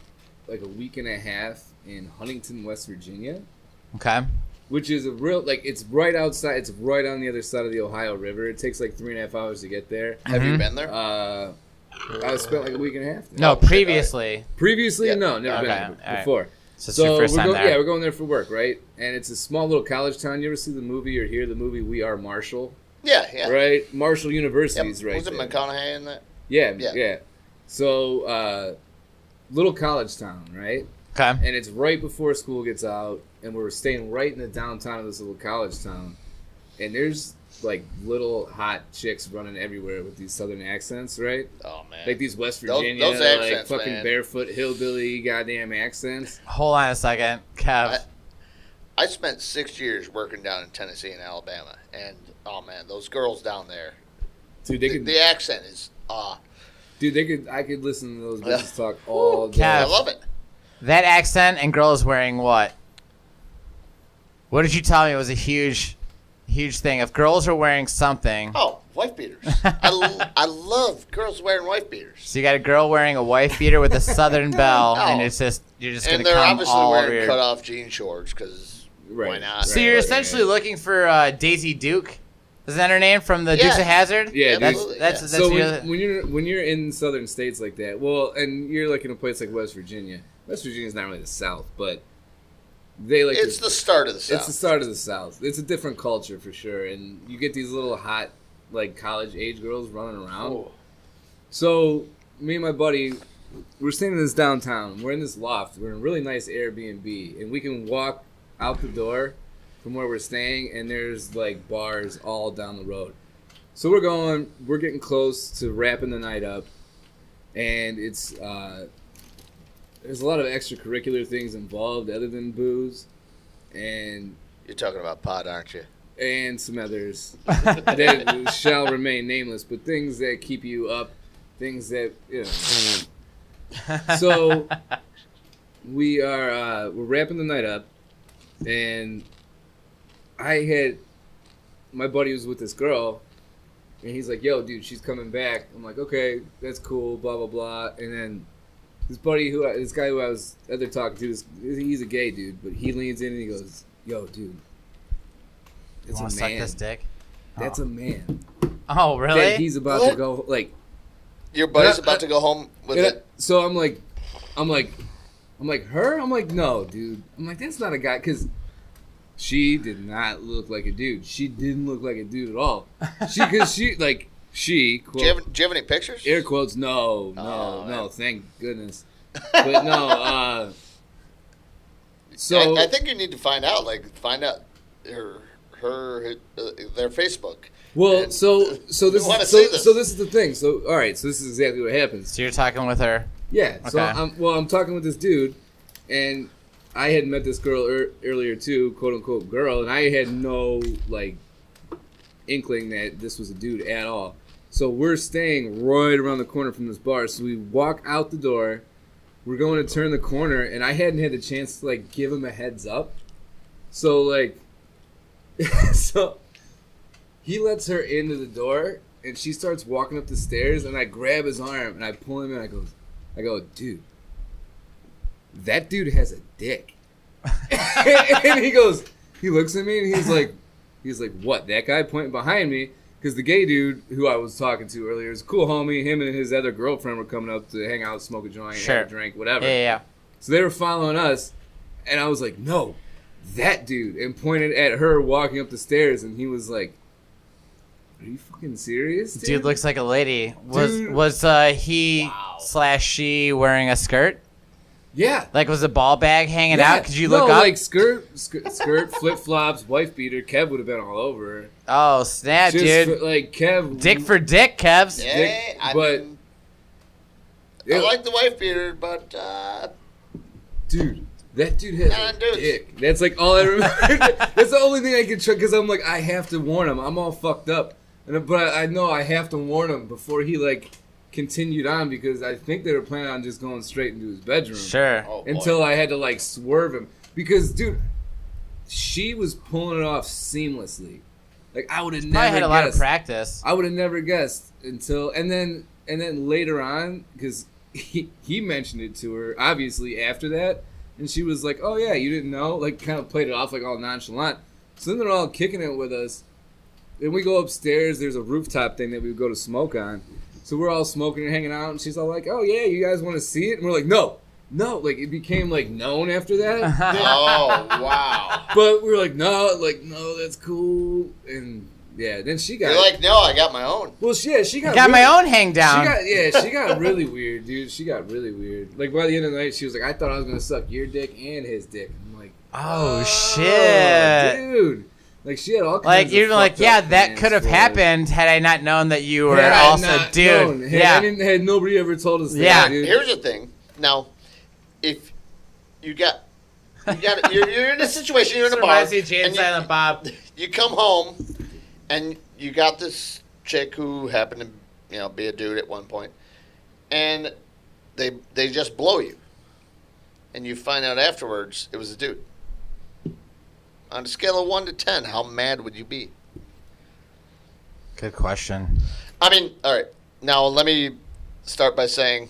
like a week and a half in Huntington, West Virginia, Okay. which is a real, like, it's right outside, it's right on the other side of the Ohio River. It takes like 3.5 hours to get there. Have Mhm. you been there? I spent like a week and a half there. No, Oh, shit, previously. Previously, Yeah. no, never Okay, been all right. before. So it's your first time there. Yeah, we're going there for work, right? And it's a small little college town. You ever see the movie or hear the movie We Are Marshall? Yeah. Right? Marshall Yep. University's right Was it there. McConaughey in that? Yeah. Yeah. So, little college town, right? Okay. And it's right before school gets out, and we're staying right in the downtown of this little college town. And there's, like, little hot chicks running everywhere with these southern accents, right? Oh man. Like these West Those- Virginia, those accents, like, fucking man. barefoot hillbilly goddamn accents. Hold on a second. Kev. I spent 6 years working down in Tennessee and Alabama, and Oh man, those girls down there. Dude, The accent is Dude, I could listen to those bitches talk all day. Kev. I love it. That accent and girls wearing what? What did you tell me was a huge thing? If girls are wearing something. Oh, wife beaters. I love girls wearing wife beaters. So you got a girl wearing a wife beater with a Southern belle, and you're just gonna And they're come obviously all over wearing your... cut off jean shorts because why not? So you're essentially looking for Daisy Duke. Isn't that her name from the Dukes of Hazzard? Yeah, that's so your... when you're in southern states like that, well, and you're like in a place like West Virginia. West Virginia's not really the South, but they like. It's the start of the South. It's the start of the South. It's a different culture for sure, and you get these little hot, like college age girls running around. Oh. So me and my buddy, we're staying in this downtown. We're in this loft. We're in a really nice Airbnb, and we can walk out the door from where we're staying, and there's like bars all down the road. So we're getting close to wrapping the night up, and it's there's a lot of extracurricular things involved other than booze, and You're talking about pot, aren't you? and some others that shall remain nameless, but things that keep you up, things that So we're wrapping the night up, and my buddy was with this girl, and he's like, "Yo, dude, she's coming back." I'm like, "Okay, that's cool." Blah blah blah, and then this guy who I was talking to, he's a gay dude, but he leans in and he goes, "Yo, dude, You want to suck this dick? That's a man. Oh, really? That he's about to go like." Your buddy's about to go home with it. So I'm like, her? I'm like, no, dude. I'm like, that's not a guy, because she did not look like a dude. She didn't look like a dude at all. She, quote, Do you have any pictures? air quotes, no, man. thank goodness. But no, so I think you need to find out their Facebook. well, and so this you is wanna see this. so this is the thing. So all right, so this is exactly what happens. So you're talking with her. Yeah. So Okay. I'm talking with this dude, and I had met this girl earlier too, quote unquote girl, and I had no like inkling that this was a dude at all. So we're staying right around the corner from this bar. So we walk out the door. We're going to turn the corner, and I hadn't had the chance to like give him a heads up. So like, so he lets her into the door, and she starts walking up the stairs, and I grab his arm and I pull him in. I go, dude, that dude has a dick. And he looks at me and he's like, what? That guy pointing behind me? Because the gay dude who I was talking to earlier is a cool homie. Him and his other girlfriend were coming up to hang out, smoke a joint, have a drink, whatever. Yeah. So they were following us, and I was like, no, that dude, and pointed at her walking up the stairs, and he was like, are you fucking serious, dude? Dude looks like a lady. Dude. Was he / she wearing a skirt? Yeah. Like, was a ball bag hanging out? Could you look up? like skirt, flip flops, wife beater. Kev would have been all over her. Oh, snap, Just dude. like Kev. Dick for dick, Kevs. Yeah, I like the wife beater, but dude, that dude has a dudes. dick. That's like all I remember. That's the only thing I can try, because I'm like, I have to warn him. I'm all fucked up, but I know I have to warn him before he like continued on, because I think they were planning on just going straight into his bedroom. Sure. Oh, boy. Until I had to like swerve him, because dude, she was pulling it off seamlessly. Like I would have never Probably had a lot of guessed. practice. I would have never guessed until and then later on, because he mentioned it to her obviously after that, and she was like, oh yeah, you didn't know, like kind of played it off like all nonchalant. So then they're all kicking it with us. Then we go upstairs, there's a rooftop thing that we would go to smoke on. So we're all smoking and hanging out, and she's all like, oh yeah, you guys want to see it? And we're like, no, like it became like known after that. oh wow. But we were like, no, that's cool. And yeah, then she got You're like, no, I got my own. well, she got Got really, my own hang down. she got really weird, dude. She got really weird. Like by the end of the night, she was like, I thought I was gonna suck your dick and his dick. I'm like, Oh, shit. dude. Like she had all kinds Like, of you're like, fucked yeah, up that plans could have for us. happened had I not known that you were Had I also not dude. known. Had nobody ever told us Yeah. that, dude. Here's the thing. Now, if you're in a situation, you're in a bar, Jay and and Silent Bob. you come home, And you got this chick who happened to, be a dude at one point, and they just blow you, and you find out afterwards it was a dude. On a scale of 1 to 10, how mad would you be? Good question. I mean, all right. Now let me start by saying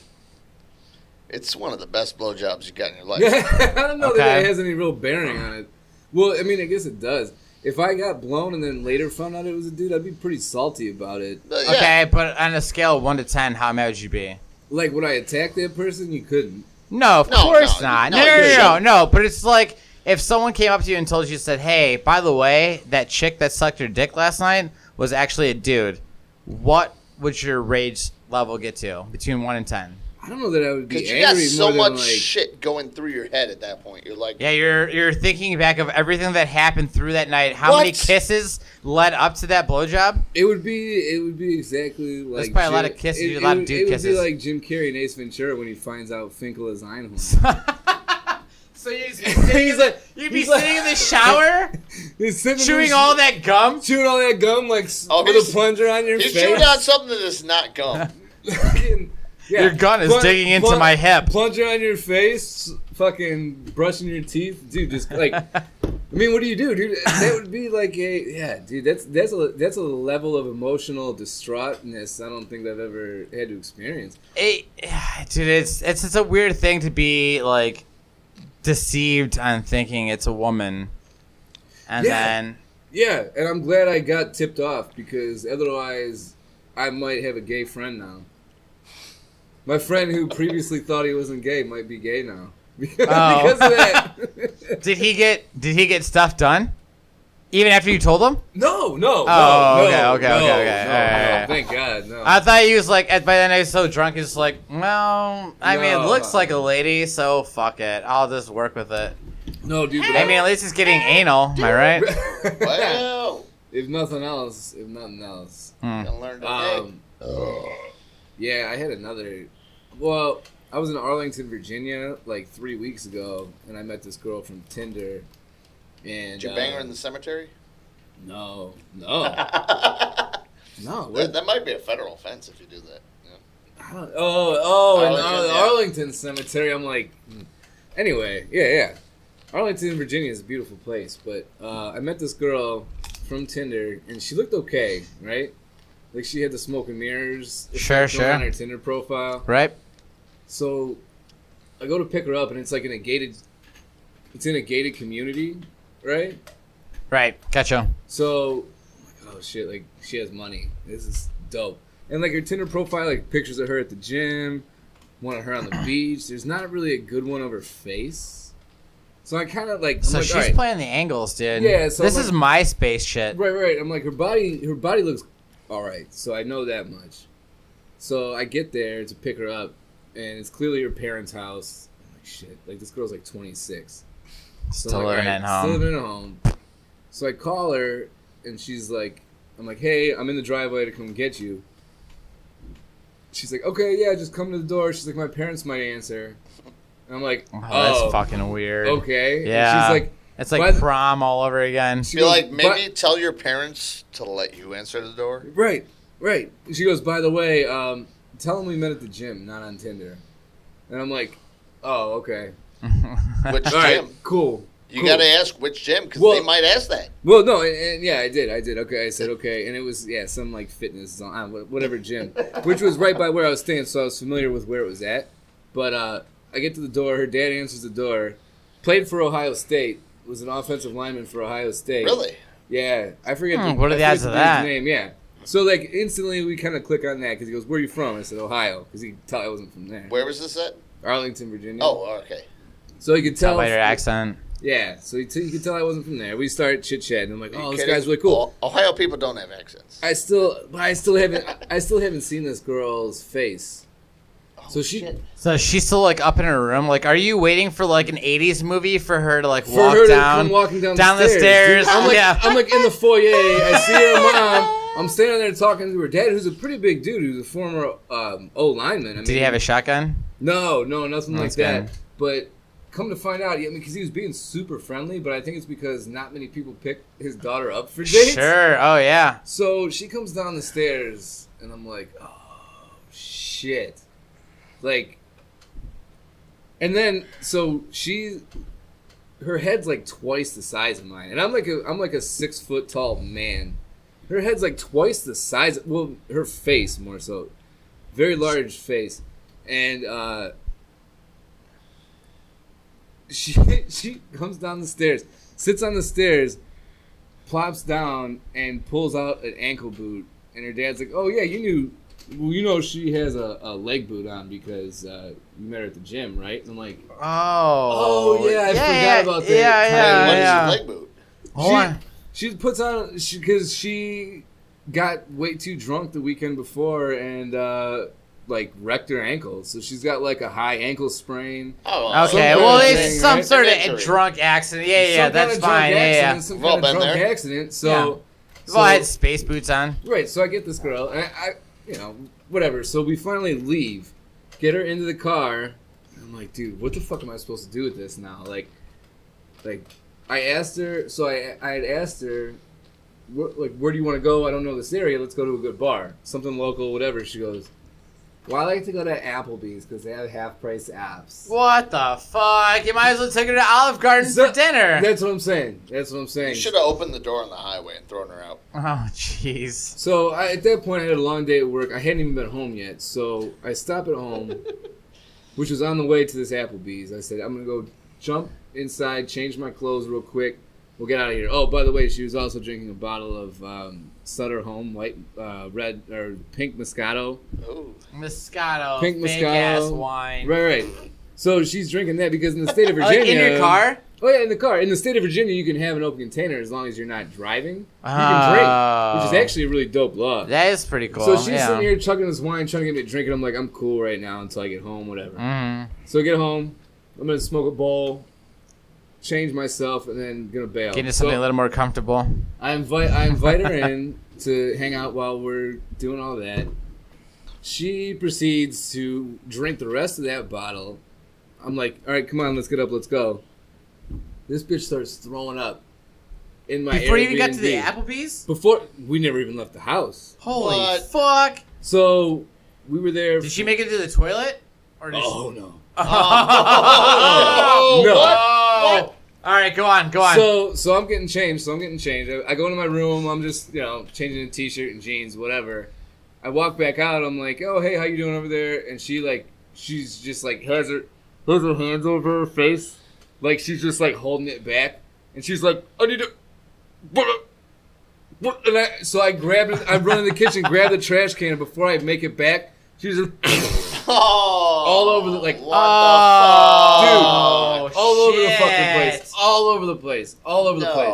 it's one of the best blowjobs you got in your life. I don't know Okay. that it has any real bearing on it. Well, I mean, I guess it does. If I got blown and then later found out it was a dude, I'd be pretty salty about it. Yeah. Okay, but on a scale of 1 to 10, how mad would you be? Like, would I attack that person? You couldn't. No, of No, course no, not. no, No, you no, no, no, shouldn't. no. But it's like if someone came up to you and told you, said, "Hey, by the way, that chick that sucked your dick last night was actually a dude." What would your rage level get to between 1 and 10? I don't know that I would be Because you angry got so more much than, like... shit going through your head at that point. You're like, Yeah, you're thinking back of everything that happened through that night. How many What? kisses led up to that blowjob? It would be exactly like... There's probably a lot of kisses, a lot of dude It would kisses. be like Jim Carrey and Ace Ventura when he finds out Finkel is Einhorn. So you'd be He's like... you'd be he's like- sitting in the shower, He's sitting in chewing the- all that gum. Chewing all that gum like Oh, with he's- a plunger on your he's face. chewing on something that is not gum. Fucking- yeah. Your gun is digging into my hip. Plunger on your face, fucking brushing your teeth, dude. Just like, I mean, what do you do, dude? That would be like dude. That's a level of emotional distraughtness I don't think I've ever had to experience. Dude, it's a weird thing to be like deceived on thinking it's a woman, and Yeah. then Yeah, and I'm glad I got tipped off because otherwise I might have a gay friend now. My friend who previously thought he wasn't gay might be gay now because of that. did he get stuff done? Even after you told him? No. Okay. No, All right. thank God, no. I thought he was like, by then he was so drunk, he's like, well, I mean, it No. looks like a lady, so fuck it. I'll just work with it. No, dude. But I mean, at least he's getting anal, am I right? Well, if nothing else. gonna learn today. Yeah, I had another. Well, I was in Arlington, Virginia, like 3 weeks ago, and I met this girl from Tinder. And Did you bang her in the cemetery? No. that, What? that might be a federal offense if you do that. Yeah. I don't, oh, in Arlington, the yeah. Arlington Cemetery. I'm like, anyway, yeah. Arlington, Virginia is a beautiful place, but I met this girl from Tinder, and she looked okay, right? Like she had the smoke and mirrors Sure, going on her Tinder profile. Right? So I go to pick her up, and it's like in a gated community, right? Right. Gotcha. So, I'm like, oh shit, like she has money. This is dope. And like her Tinder profile, like pictures of her at the gym, one of her on the beach. There's not really a good one of her face. So I kind of like. I'm So like, she's all right. playing the angles, dude. Yeah, so this I'm is MySpace shit. Right. I'm like her body looks all right. So I know that much. So I get there to pick her up, and it's clearly her parents' house. I'm like shit. Like this girl's like 26. So Still I'm like, living all at right, home. Still living at home. So I call her, and she's like, I'm like, hey, I'm in the driveway to come get you. She's like, okay, yeah, just come to the door. She's like, my parents might answer. And I'm like, Oh, oh, that's fucking weird. okay. And Yeah. she's like, It's By like the- prom all over again. she Be goes, like, maybe "But-" tell your parents to let you answer the door. Right. And she goes, by the way, tell them we met at the gym, not on Tinder. And I'm like, oh, okay. Which All right, gym? cool. You cool. got to ask which gym because Well- they might ask that. Well, no, and yeah, I did. Okay, I said okay, and it was some like fitness, whatever gym, which was right by where I was staying, so I was familiar with where it was at. But I get to the door. Her dad answers the door. Played for Ohio State. Was an offensive lineman for Ohio State. Really? Yeah, I forget. What are the odds of that? Name, yeah. So like instantly we kind of click on that because he goes, "Where are you from?" I said, "Ohio," because he could tell I wasn't from there. Where was this at? Arlington, Virginia. Oh, okay. So he could tell. Tell by your accent. Yeah, so he could tell I wasn't from there. We start chit chatting. I'm like, Are you "Oh, this kidding? guy's really cool." Ohio people don't have accents. I still haven't seen this girl's face. So she, shit. So she's still like up in her room. Like, are you waiting for like an '80s movie for her to like for walk her to down, come walking down the stairs? Dude, Yeah. I'm like in the foyer. I see her mom. I'm standing there talking to her dad, who's a pretty big dude, who's a former O lineman. I mean, Did he have a shotgun? No, nothing like That's that. good. But come to find out, because he was being super friendly, but I think it's because not many people pick his daughter up for dates. Sure. Oh, yeah. So she comes down the stairs, and I'm like, oh, shit. Like, and then, so her head's like twice the size of mine. And I'm like a 6 foot tall man. Her head's like twice the size, well, her face more so. Very large face. And, she comes down the stairs, sits on the stairs, plops down, and pulls out an ankle boot. And her dad's like, "Oh yeah, you know she has a leg boot on because you met her at the gym, right?" And I'm like, "Oh yeah, I forgot about that." What is a leg boot? She puts on because she got way too drunk the weekend before and like wrecked her ankle, so she's got like a high ankle sprain. Oh, okay. Well, it's some sort of drunk accident. Yeah, that's fine. Yeah. Some kind of drunk accident. So, well, I had space boots on. Right. So I get this girl, and I whatever. So we finally leave, get her into the car. And I'm like, dude, what the fuck am I supposed to do with this now? Like, I asked her. So I had asked her, where do you want to go? I don't know this area. Let's go to a good bar, something local, whatever. She goes, well, I like to go to Applebee's because they have half-price apps. What the fuck? You might as well take her to Olive Garden for dinner. That's what I'm saying. You should have opened the door on the highway and thrown her out. Oh, jeez. So at that point, I had a long day at work. I hadn't even been home yet. So I stop at home, which was on the way to this Applebee's. I said, I'm going to go jump inside, change my clothes real quick. We'll get out of here. Oh, by the way, she was also drinking a bottle of Sutter Home white, red, or pink Moscato. Ooh. Moscato. Pink Moscato. Ass wine. Right. So she's drinking that because in the state of Virginia. Like in your car? Oh, yeah, in the car. In the state of Virginia, you can have an open container as long as you're not driving. You can drink, which is actually a really dope law. That is pretty cool. So she's sitting here chugging this wine, trying to get me to drink it. I'm like, I'm cool right now until I get home, whatever. Mm-hmm. So I get home. I'm going to smoke a bowl, change myself, and then going to bail. Get into something a little more comfortable. I invite her in to hang out while we're doing all that. She proceeds to drink the rest of that bottle. I'm like, all right, come on, let's get up, let's go. This bitch starts throwing up in my Before you Airbnb. even got to the Applebee's? Before, we never even left the house. Holy fuck. So, we were there. Did she make it to the toilet? Or did Oh, no. Oh, no. What? All right, go on. So I'm getting changed. I go into my room. I'm just, changing a t-shirt and jeans, whatever. I walk back out. I'm like, oh, hey, how you doing over there? And she's just like, has her hands over her face. Like, she's just like holding it back. And she's like, I need to, what? And so I grabbed it. I run in the kitchen, grab the trash can. And before I make it back, she's just all over the, like, what the fuck? Dude, all over the shit. fucking place. All over the place.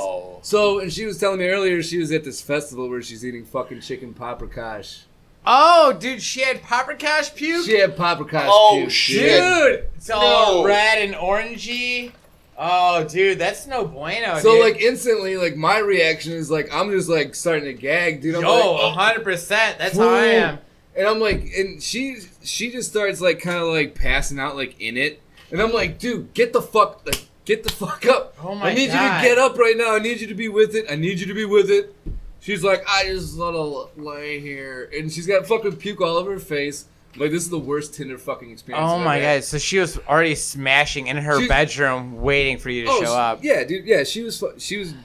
No. So, and she was telling me earlier she was at this festival where she's eating fucking chicken paprikash. Oh, dude, she had paprikash puke? She had paprikash Oh, puke. shit. Dude, it's all red and orangey. Oh, dude, that's no bueno, So, dude. like, instantly, like, my reaction is, like, I'm just, like, starting to gag, dude. I'm Yo, like, 100%. That's how I am. And I'm like, and she just starts, like, kind of, like, passing out, like, in it. And I'm like, dude, get the fuck up. Oh, my I need God. you to get up right now. I need you to be with it. She's like, I just want to lay here. And she's got fucking puke all over her face. Like, this is the worst Tinder fucking experience Oh, I've my ever had. God. So she was already smashing in her bedroom waiting for you to show up. Yeah, dude. Yeah, she was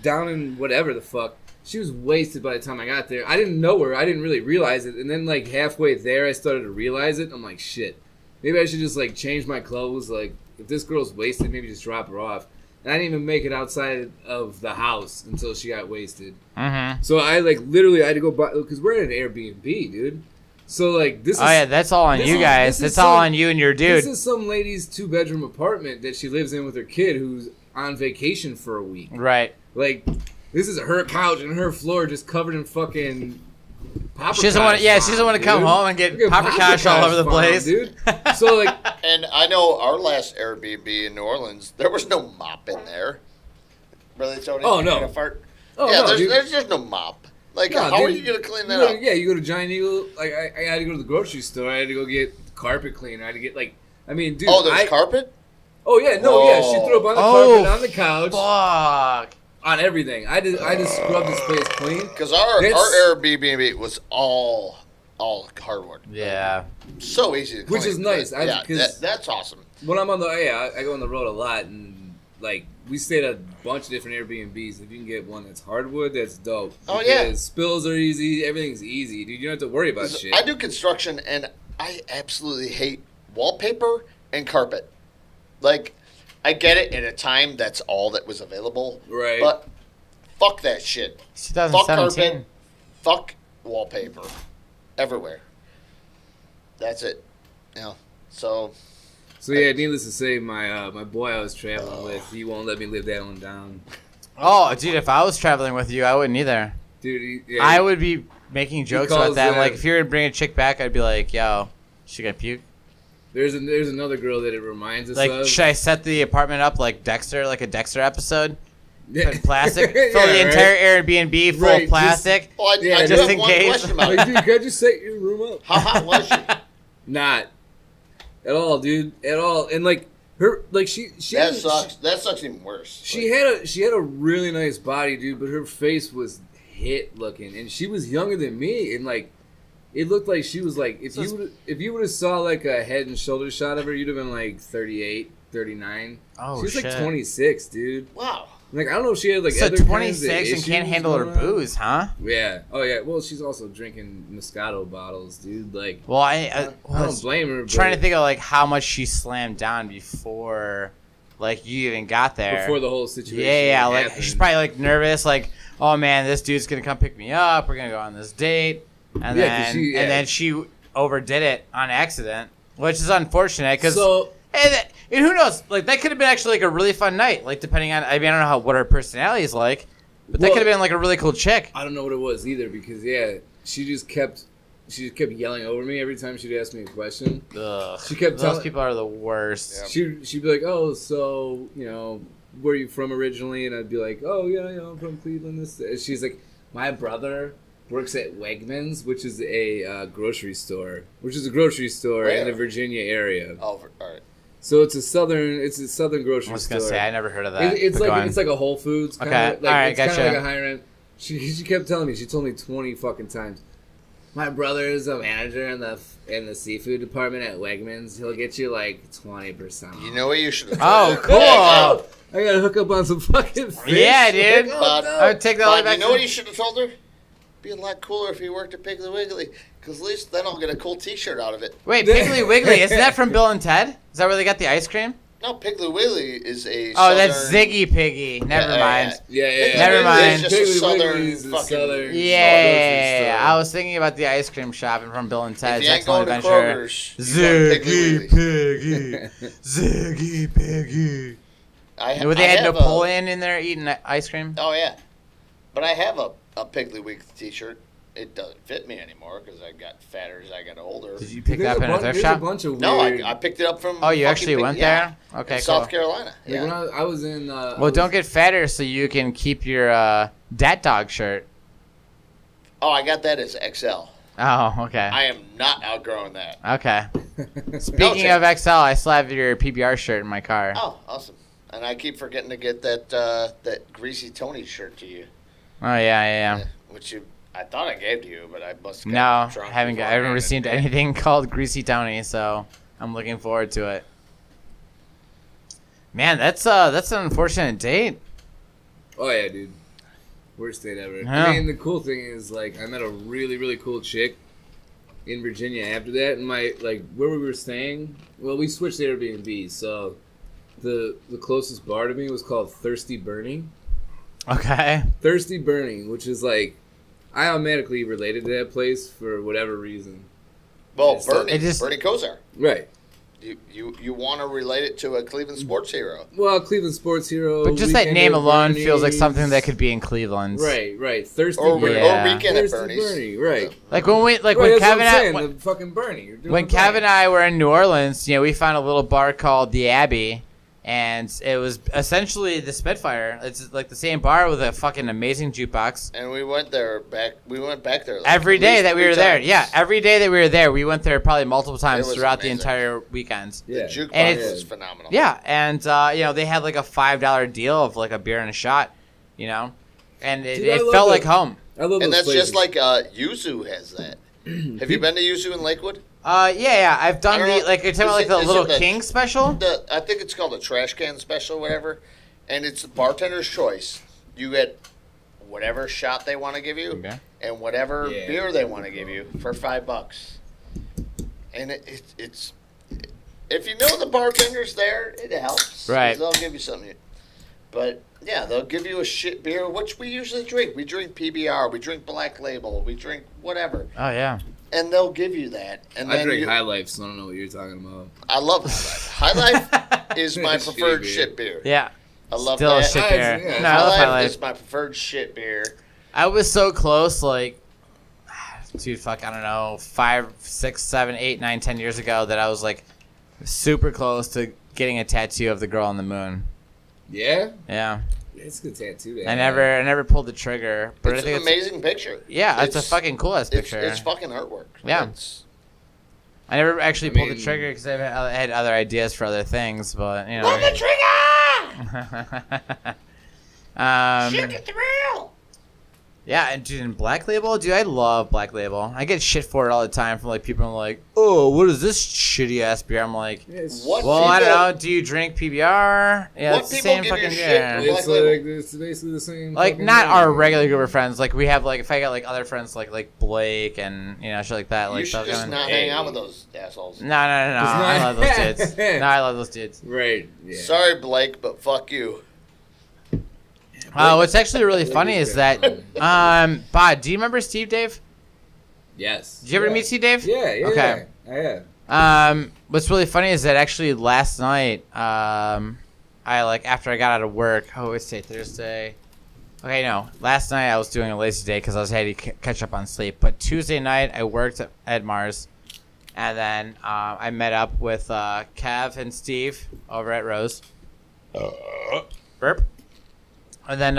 down in whatever the fuck. She was wasted by the time I got there. I didn't know her. I didn't really realize it. And then, like, halfway there, I started to realize it. I'm like, shit. Maybe I should just, like, change my clothes. Like, if this girl's wasted, maybe just drop her off. And I didn't even make it outside of the house until she got wasted. Mm-hmm. So I, like, literally I had to go buy... Because we're at an Airbnb, dude. So, like, this is... Oh, yeah, that's all on you guys. That's all on you and your dude. This is some lady's 2-bedroom apartment that she lives in with her kid who's on vacation for a week. Right. Like, this is her couch and her floor just covered in fucking paprikash. She doesn't want to come home and get paprikash all over the place. Dude. So, like... And I know our last Airbnb in New Orleans, there was no mop in there. Really, Tony? Oh, no. You gonna fart? Oh, yeah, no, there's just no mop. Like, No, how dude, are you going to clean that up? Yeah, you go to Giant Eagle. Like, I had to go to the grocery store. I had to go get carpet cleaner. I had to get, like... I mean, dude... Oh, there's carpet? Oh yeah, no, yeah. She threw up on the carpet, on the couch, Fuck. on everything. I just scrubbed this place clean. Because our Airbnb was all hardwood. Yeah. So easy to clean. Which is nice. That's awesome. When I'm on the I go on the road a lot, and like we stayed at a bunch of different Airbnbs. If you can get one that's hardwood, that's dope. Oh yeah. Because spills are easy. Everything's easy, dude. You don't have to worry about shit. I do construction, and I absolutely hate wallpaper and carpet. Like, I get it at a time that's all that was available. Right. But fuck that shit. 2017. Fuck carpet. Fuck wallpaper. Everywhere. That's it. You know, so yeah, needless to say, my boy I was traveling with, he won't let me live that one down. Oh, dude, if I was traveling with you, I wouldn't either. Dude, I would be making jokes about that. calls Like, if you were to bring a chick back, I'd be like, yo, she gonna puke? There's another girl that it reminds us Like, of. should I set the apartment up like Dexter, like a Dexter episode? Yeah. Put plastic, Yeah, fill the right. entire Airbnb full Right, of plastic. well, I do just have in one case. question about Like, it. dude, could you set your room up? How hot was she? Not at all, dude. At all. And like her, like she That sucks. That sucks even worse. She had a really nice body, dude, but her face was hit looking, and she was younger than me, and like it looked like she was like if you would have saw like a head and shoulder shot of her, you'd have been like 38, 39. Oh, she was shit. like 26, dude. Wow. Like I don't know if she had like So other kinds of 26 and can't issues handle her going on. booze, huh? Yeah. Oh yeah. Well, she's also drinking Moscato bottles, dude. Like Well, I I was don't blame her. But trying to think of like how much she slammed down before, like, you even got there. before the whole situation. Yeah, like happened. she's probably like nervous, like, oh man, this dude's gonna come pick me up. We're gonna go on this date, and Yeah, 'cause then she overdid it on accident, which is unfortunate because. So And who knows? Like, that could have been actually like a really fun night. Like, depending on, I mean, I don't know what her personality is like, but that Well, could have been like a really cool chick. I don't know what it was either because she just kept yelling over me every time she'd ask me a question. Ugh, She kept those telling- people are the worst. She'd be like, "Oh, so where are you from originally?" And I'd be like, "Oh yeah, I'm from Cleveland." And she's like, "My brother works at Wegmans, which is a grocery store, in the Virginia area. Oh, all right. So it's a southern grocery I was store. gonna say I never heard of that. It's but go on. like a Whole Foods. Kinda, Okay. like, Alright, it's kind gotcha. of like a higher end. She kept telling me. She told me 20 fucking times. My brother is a manager in the seafood department at Wegmans. He'll get you like 20%. You know what you should have Oh, cool. I gotta hook up on some fucking fish. Yeah, dude. Like, But- I would take that all the way But back. you know what you should have told her? Be a lot cooler if you worked at Piggly Wiggly, because at least then I'll get a cool T-shirt out of it. Wait, Piggly Wiggly, isn't that from Bill and Ted? Is that where they got the ice cream? No, Piggly Wiggly is a Oh, that's southern- Ziggy Piggy. Never mind. Yeah. Never mind. It's just a Piggly southern Wiggly's a fucking southern Yeah, grocery store. I was thinking about the ice cream shop and from Bill and If Ted's you ain't Excellent going to Adventure. Kroger's, you go to Piggly Ziggy Wiggly. Piggy. Ziggy Piggy. I Where they had have Napoleon in there eating ice cream? Oh yeah, but I have a Piggly Wiggly T-shirt. It doesn't fit me anymore because I got fatter as I got older. Did you pick that There's up in a thrift there's shop? a bunch of No, weird. I picked it up from. Oh, you fucking actually went yeah, there? Okay, in cool. South Carolina. Like Yeah. when I was in. Well, don't get fatter so you can keep your Dat Dog shirt. Oh, I got that as XL. Oh, okay. I am not outgrowing that. Okay. Speaking Chad. of XL, I still have your PBR shirt in my car. Oh, awesome. And I keep forgetting to get that Greasy Tony shirt to you. Oh, yeah. Which I thought I gave to you, but I must have No, gotten drunk I before haven't I received anything called Greasy Tony, so I'm looking forward to it. Man, that's an unfortunate date. Oh yeah, dude. Worst date ever. Yeah. I mean, the cool thing is like I met a really really cool chick in Virginia after that, and where we were staying. Well, we switched Airbnb, so the closest bar to me was called Thirsty Burning. Okay. Thirsty Burning, which is like I automatically related to that place for whatever reason. Well, It's Bernie it just- Kosar. Right. You want to relate it to a Cleveland sports hero. Well, Cleveland sports hero. But just that Weekend name at alone feels like Bernie's. something that could be in Cleveland. Right. Thirsty Or, Burning. Yeah. or Weekend at Thirsty Bernie's. Bernie, right. Like when we, like Right, when that's Kevin what I'm and saying, I, the fucking Bernie. You're doing when the Bernie. Kev and I were in New Orleans, we found a little bar called the Abbey, And it was essentially the Spitfire. It's like the same bar with a fucking amazing jukebox. And we went back there like Every at day least that we 3 were there. times. Yeah, every day that we were there, we went there probably multiple times was throughout the amazing. entire weekend. The Yeah. jukebox And it's- was phenomenal. Yeah, and they had like a $5 deal of like a beer and a shot, and it, Dude, I it love felt that. like home. I love And those that's just places. like Yuzu has that. Have you been to Yuzu in Lakewood? Yeah, I've done I don't know. like you're talking about like Is the it Little the- King special. I think it's called a trash can special, whatever. And it's the bartender's choice. You get whatever shot they want to give you, Okay. and whatever Yeah. beer they want to give you for $5. And it's if you know the bartender's there, it helps. 'cause Right. They'll give you something. But yeah, they'll give you a shit beer, which we usually drink. We drink PBR, we drink Black Label, we drink whatever, Oh yeah. and they'll give you that. And I then drink you, High Life, so I don't know what you're talking about. I love High Life. High Life is my Shitty preferred beer. shit beer. Yeah. I love Still a that. shit Nice, beer. yeah. No, I love High High Life Life. is my preferred shit beer. I was so close, like, dude, fuck, I don't know, 5, 6, 7, 8, 9, 10 years ago, that I was like super close to getting a tattoo of the girl on the moon. Yeah? Yeah, It's a good tattoo. to I have. never pulled the trigger, but I It's think an amazing picture. yeah, it's a fucking cool ass picture. It's fucking artwork. Yeah. It's- I never actually I pulled the mean- trigger because I had other ideas for other things, but you know. Pull the trigger! Shit, um, the thrill! yeah, and dude, in Black Label, dude, I love Black Label. I get shit for it all the time from like people like, oh, what is this shitty ass beer? I'm like, Yeah, it's, What well, I don't people- know. Do you drink PBR? Yeah, What it's the people same give you fucking shit beer. for It's Black Label. like it's basically the same. Like fucking not thing. our regular group of friends. Like we have like if I got like other friends like Blake and shit like that. Like You should they'll just come in. not hang out with those assholes. No. I love those dudes. No, I love those dudes. Right. Yeah. Sorry, Blake, but fuck you. What's actually really funny is that Bod, do you remember Steve Dave? Yes. Did you ever Yeah. meet Steve Dave? Yeah. Okay. Yeah. What's really funny is that actually last night, I like after I got out of work. Oh, it's Thursday. Okay, no. Last night I was doing a lazy day because I was had to catch up on sleep. But Tuesday night I worked at Mars, and then I met up with Kev and Steve over at Rose. Burp. And then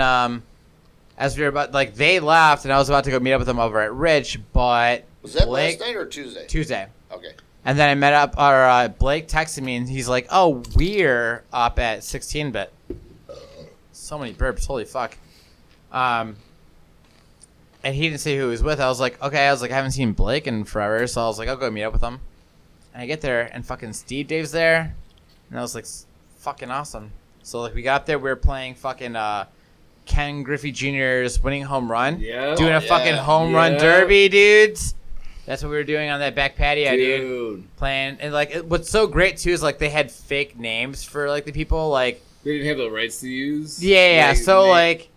as we were about like they left, and I was about to go meet up with them over at Rich, but Was that Blake, last night or Tuesday? Tuesday. Okay. And then I met up, or Blake texted me, and he's like, "Oh, we're up at 16-bit." So many burps, holy fuck. And he didn't say who he was with. I was like, okay. I was like, I haven't seen Blake in forever, so I was like, I'll go meet up with him. And I get there, and fucking Steve Dave's there, and I was like, fucking awesome. So like, we got up there, we were playing fucking Ken Griffey Jr.'s winning home run, Yeah. doing a Oh, fucking yeah. home run Yeah. derby, dudes. That's what we were doing on that back patio, dude. Dude. Playing, and like what's so great too is like they had fake names for like the people, like They didn't have the rights to use. yeah. They- So they- like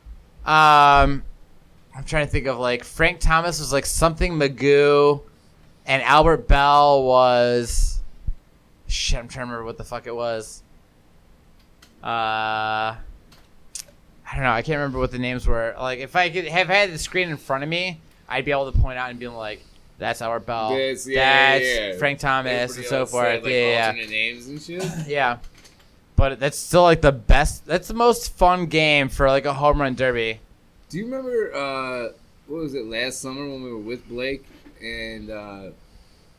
I'm trying to think of like Frank Thomas was like something Magoo, and Albert Bell was shit. I'm trying to remember what the fuck it was. I don't know. I can't remember what the names were. Like if I could have had the screen in front of me, I'd be able to point out and be like, "That's Albert Bell. That's- That's yeah. Frank Thomas, Everybody and so else forth." had, like, yeah. alternate names and shit. Yeah. But that's still like the best. That's the most fun game for like a home run derby. Do you remember what was it last summer when we were with Blake and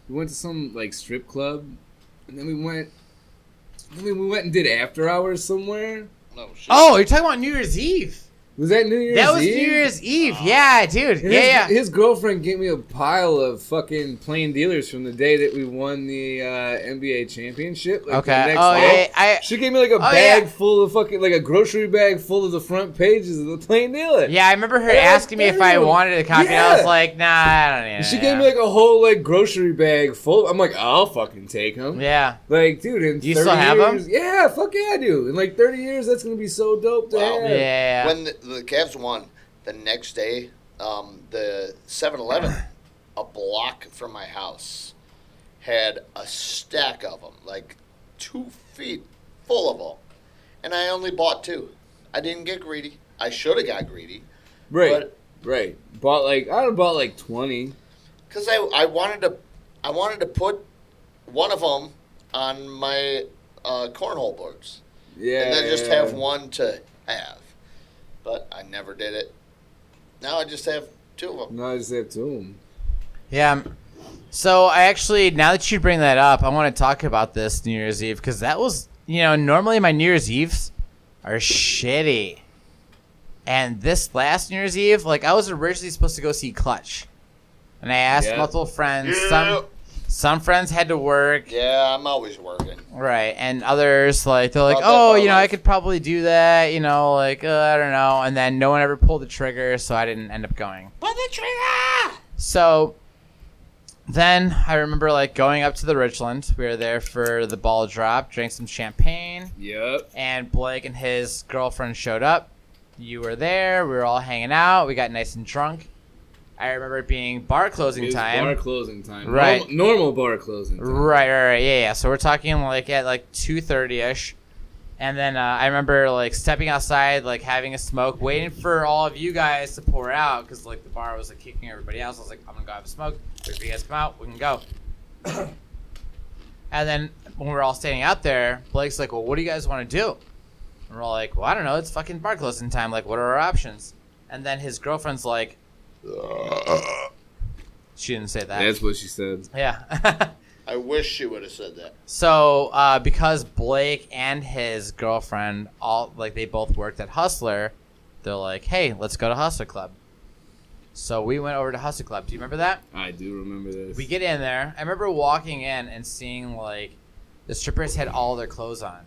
we went to some like strip club and then we went and did after hours somewhere? No shit. Oh, you're talking about New Year's Eve. Was that New Year's Eve? That was New Year's Eve. Yeah, dude. And Yeah. His girlfriend gave me a pile of fucking plain dealers from the day that we won the NBA championship. Like, the Okay. next Oh, day. yeah. She gave me like a bag full of fucking, like a grocery bag full of the front pages of the plain dealer. Yeah, I remember her Yeah, asking me if I damn. wanted a copy. And I Yeah. was like, nah, I don't need it. And she gave me like a whole like grocery bag full. I'm like, I'll fucking take them. Yeah. Like, dude, in Do you 30 still have years, 'em? Yeah, fuck yeah, I do. In like 30 years, that's gonna be so dope to Wow. have. Yeah. When the Cavs won, the next day, the 7-Eleven, a block from my house, had a stack of them, like 2 feet full of them. And I only bought 2. I didn't get greedy. I should have got greedy. Right, But- right. Bought like I would bought like 20. Because I wanted to put one of them on my cornhole boards. Yeah. And then just have one to have. But I never did it. Now I just have 2 of them. No, I just have 2 of them. Yeah. So I actually, now that you bring that up, I want to talk about this New Year's Eve because that was, normally my New Year's Eves are shitty. And this last New Year's Eve, like I was originally supposed to go see Clutch. And I asked multiple friends. Yeah. Some friends had to work. Yeah, I'm always working. Right. And others, they're like, About that I could probably do that, I don't know. And then no one ever pulled the trigger, so I didn't end up going. Pull the trigger! So then I remember going up to the Richland. We were there for the ball drop, drank some champagne. Yep. And Blake and his girlfriend showed up. You were there. We were all hanging out. We got nice and drunk. I remember it being bar closing time. Bar closing time. Right. Normal bar closing time. Right. Yeah. So we're talking at 2:30ish. And then I remember stepping outside, having a smoke, waiting for all of you guys to pour out because the bar was kicking everybody else. I was like, I'm gonna go have a smoke. If you guys come out, we can go. And then when we're all standing out there, Blake's like, well, what do you guys want to do? And we're all like, well, I don't know. It's fucking bar closing time. What are our options? And then his girlfriend's like, she didn't say that. That's what she said. Yeah. I wish she would have said that. So, because Blake and his girlfriend they both worked at Hustler, they're like, "Hey, let's go to Hustler Club." So we went over to Hustler Club. Do you remember that? I do remember this. We get in there. I remember walking in and seeing the strippers had all their clothes on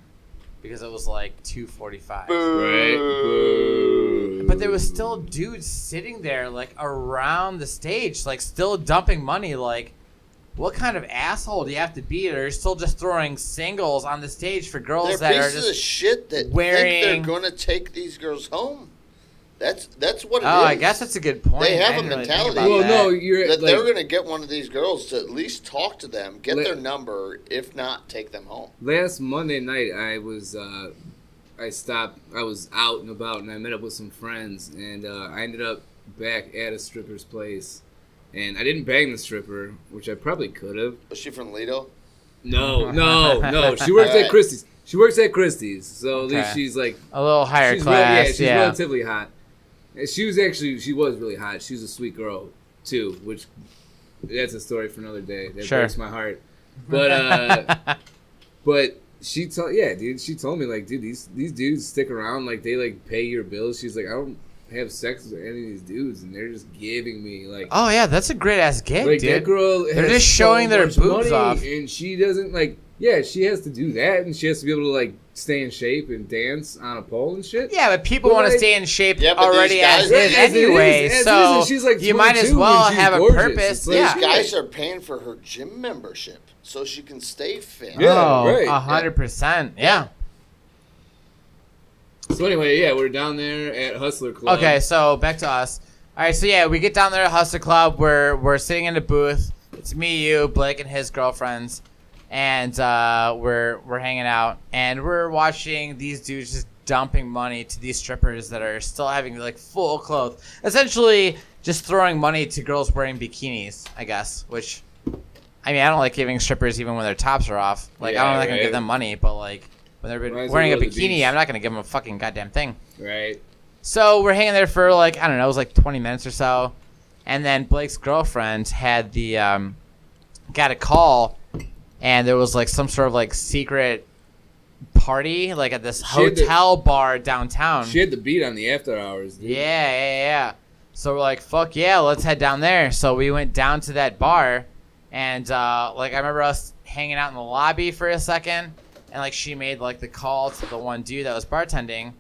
because it was 2:45. Right. Boo. But there was still dudes sitting there around the stage, still dumping money. What kind of asshole do you have to be? Or you're still just throwing singles on the stage for girls They're that are pieces just of shit that think they're going to take these girls home. That's what it is. Oh, I guess that's a good point. They have I a didn't really mentality. think about Well, no, you're that they're going to get one of these girls to at least talk to them, get their number, if not, take them home. Last Monday night, I was out and about, and I met up with some friends, and I ended up back at a stripper's place, and I didn't bang the stripper, which I probably could have. Was she from Lido? No. She works at Christie's. She works at Christie's, so at least she's a little higher class. She's relatively hot. And she was really hot. She was a sweet girl too, which that's a story for another day. That breaks my heart. But but she told me dude, these dudes stick around, they pay your bills. She's like, I don't have sex with any of these dudes, and they're just giving me oh yeah, that's a great ass gig, dude. That girl, they're just showing their boobs off, and she doesn't she has to do that, and she has to be able to stay in shape and dance on a pole and shit. Yeah, but people want to stay in shape already guys, as is anyway, so she's you might as well have a purpose. These guys are paying for her gym membership so she can stay fit. Yeah, right. 100%. Yeah. So anyway, we're down there at Hustler Club. Okay, so back to us. All right, so we get down there at Hustler Club. We're sitting in the booth. It's me, you, Blake, and his girlfriends. And we're hanging out, and we're watching these dudes just dumping money to these strippers that are still having full clothes, essentially just throwing money to girls wearing bikinis, I guess. Which, I don't like giving strippers even when their tops are off. I don't gonna give them money, but when they're wearing a bikini, I'm not gonna give them a fucking goddamn thing. Right. So we're hanging there for I don't know, it was 20 minutes or so, and then Blake's girlfriend had got a call. And there was some sort of secret party at this hotel bar downtown. She had the beat on the after hours, dude. Yeah. So we're like, fuck yeah, let's head down there. So we went down to that bar, and I remember us hanging out in the lobby for a second, and she made the call to the one dude that was bartending,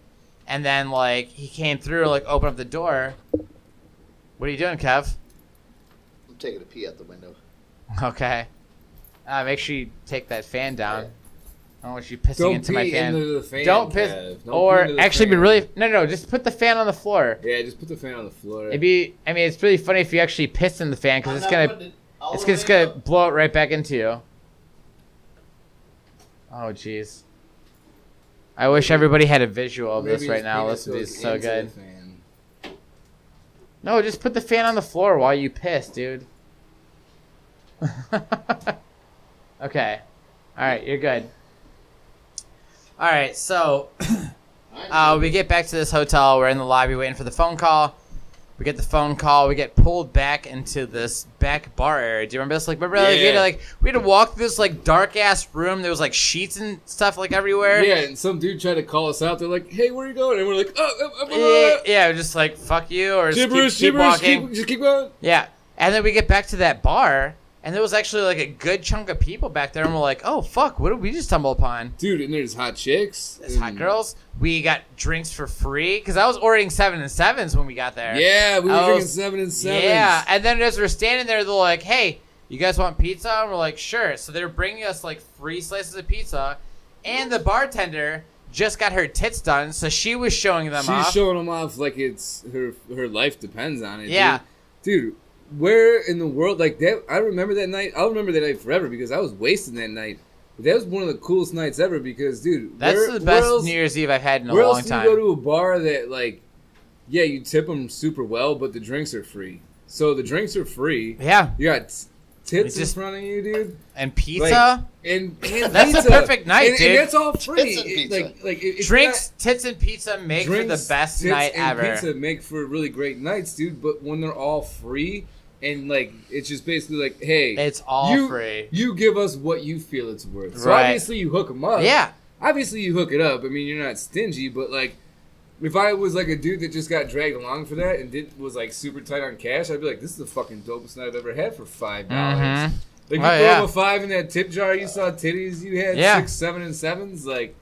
and then he came through, opened up the door. What are you doing, Kev? I'm taking a pee out the window. Okay. Make sure you take that fan down. I don't want you pissing into my fan. Don't pee into the fan. Don't piss. Kev. Don't or pee into the actually, fan. be really no. Just put the fan on the floor. Yeah, just put the fan on the floor. It's really funny if you actually piss in the fan because it's gonna blow it right back into you. Oh jeez. I wish everybody had a visual of this right now. This would be so good. No, just put the fan on the floor while you piss, dude. Okay. All right, you're good. All right, so we get back to this hotel. We're in the lobby waiting for the phone call. We get the phone call. We get pulled back into this back bar area. Do you remember this? Like, remember, we had to walk through this like dark ass room. There was like sheets and stuff like everywhere. Yeah, and some dude tried to call us out. They're like, "Hey, where are you going?" And we're like, Yeah, just like fuck you or gibberish, keep walking. just keep going. Yeah, and then we get back to that bar, and there was actually like a good chunk of people back there, and we're like, "Oh fuck, what did we just stumble upon?" Dude, and there's hot chicks. There's hot girls. We got drinks for free because I was ordering 7 and 7s when we got there. Yeah, we were drinking 7 and 7s. Yeah, and then as we're standing there, they're like, "Hey, you guys want pizza?" And we're like, "Sure." So they're bringing us like free slices of pizza, and the bartender just got her tits done, so she was showing them off. She's showing them off like it's her life depends on it. Yeah, dude, where in the world like that? I remember that night. I'll remember that night forever because I was wasted that night. But that was one of the coolest nights ever because, dude, that's the best New Year's Eve I've had in a long time. Where else do you go to a bar that, like, yeah, you tip them super well, but the drinks are free? So the drinks are free. Yeah. You got tits in front of you, dude. And pizza. Like, and that's pizza. a perfect night, dude. And that's all free. Tits and pizza. Like drinks, tits, and pizza make for the best night ever. Pizza make for really great nights, dude. But when they're all free. And, like, it's just basically like, hey. It's all free. You give us what you feel it's worth. So, right. obviously, you hook them up. Yeah. Obviously, you hook it up. I mean, you're not stingy, but, like, if I was, like, a dude that just got dragged along for that and was, like, super tight on cash, I'd be like, this is the fucking dopest night I've ever had for $5. Like, you throw him a 5 in that tip jar, you saw titties, you had 6, 7, and 7s, like,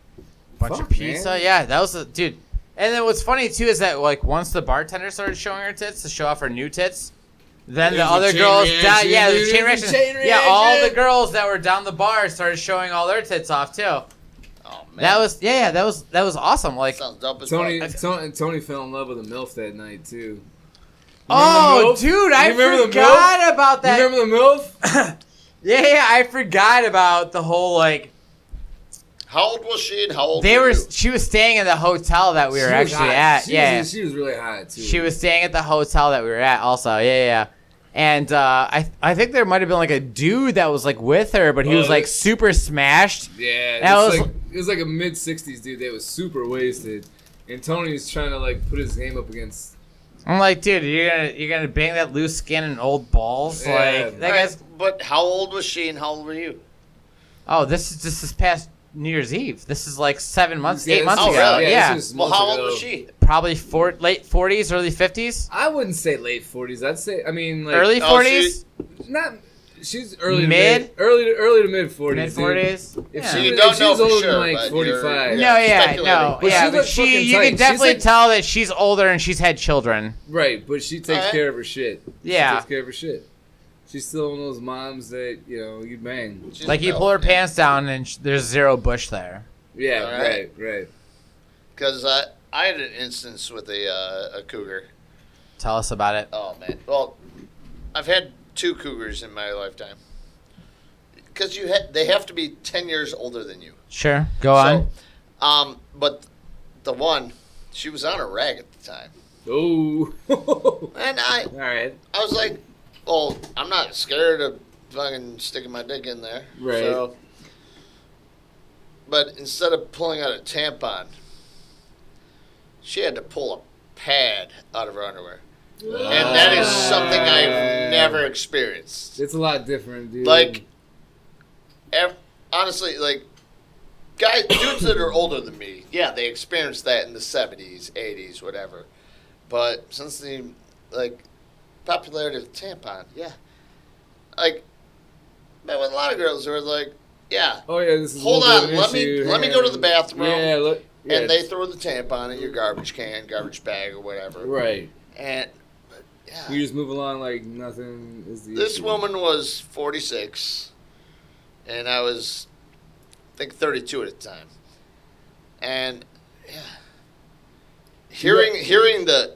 bunch of pizza, man. Yeah, that was dude. And then what's funny, too, is that, like, once the bartender started showing her tits to show off her new tits, then the other girls down, the chain reaction. Yeah, all the girls that were down the bar started showing all their tits off too. Oh man, that was awesome. Like sounds dope as Tony fell in love with a MILF that night too. Dude, I forgot about that. You remember the MILF? Yeah, I forgot about the whole like. How old was she and how old were you? She was staying in the hotel that we were actually at. She was really hot too. She was staying at the hotel that we were at also. Yeah. And I think there might have been like a dude that was like with her, but he was like super smashed. Yeah, it was like a mid-60s dude that was super wasted, and Tony's trying to like put his game up against. I'm like, dude, you're gonna bang that loose skin and old balls, like that guy's. But how old was she and how old were you? Oh, this is just this past New Year's Eve. This is like 8 months ago. Really? Yeah. Well, how old was she? Probably late 40s, early 50s. I wouldn't say late 40s. I'd say, I mean, like early 40s. She's early mid, to mid 40s. Mid 40s. If she don't know for sure, like 45. You can definitely tell that she's older and she's had children. Right, but she takes care of her shit. Yeah, she takes care of her shit. She's still one of those moms that, you bang. Like you pull her pants down and there's zero bush there. Yeah, right. Because I had an instance with a cougar. Tell us about it. Oh, man. Well, I've had 2 cougars in my lifetime. Because they have to be 10 years older than you. Sure, go on. But the one, she was on a rag at the time. Oh. And all right. I was like, well, I'm not scared of fucking sticking my dick in there. Right. So, but instead of pulling out a tampon, she had to pull a pad out of her underwear. And that is something I've never experienced. It's a lot different, dude. Like, honestly, like, dudes that are older than me, yeah, they experienced that in the 70s, 80s, whatever. But since the, popularity of the tampon, yeah. Like, met with a lot of girls who are like, yeah. Oh, yeah, this is hold on, let me go to the bathroom. Yeah, and they throw the tampon in your garbage can, garbage bag, or whatever. Right. And, yeah. You just move along like nothing is the This issue. woman was 46, and I was, I think, 32 at the time. And, yeah. Hearing the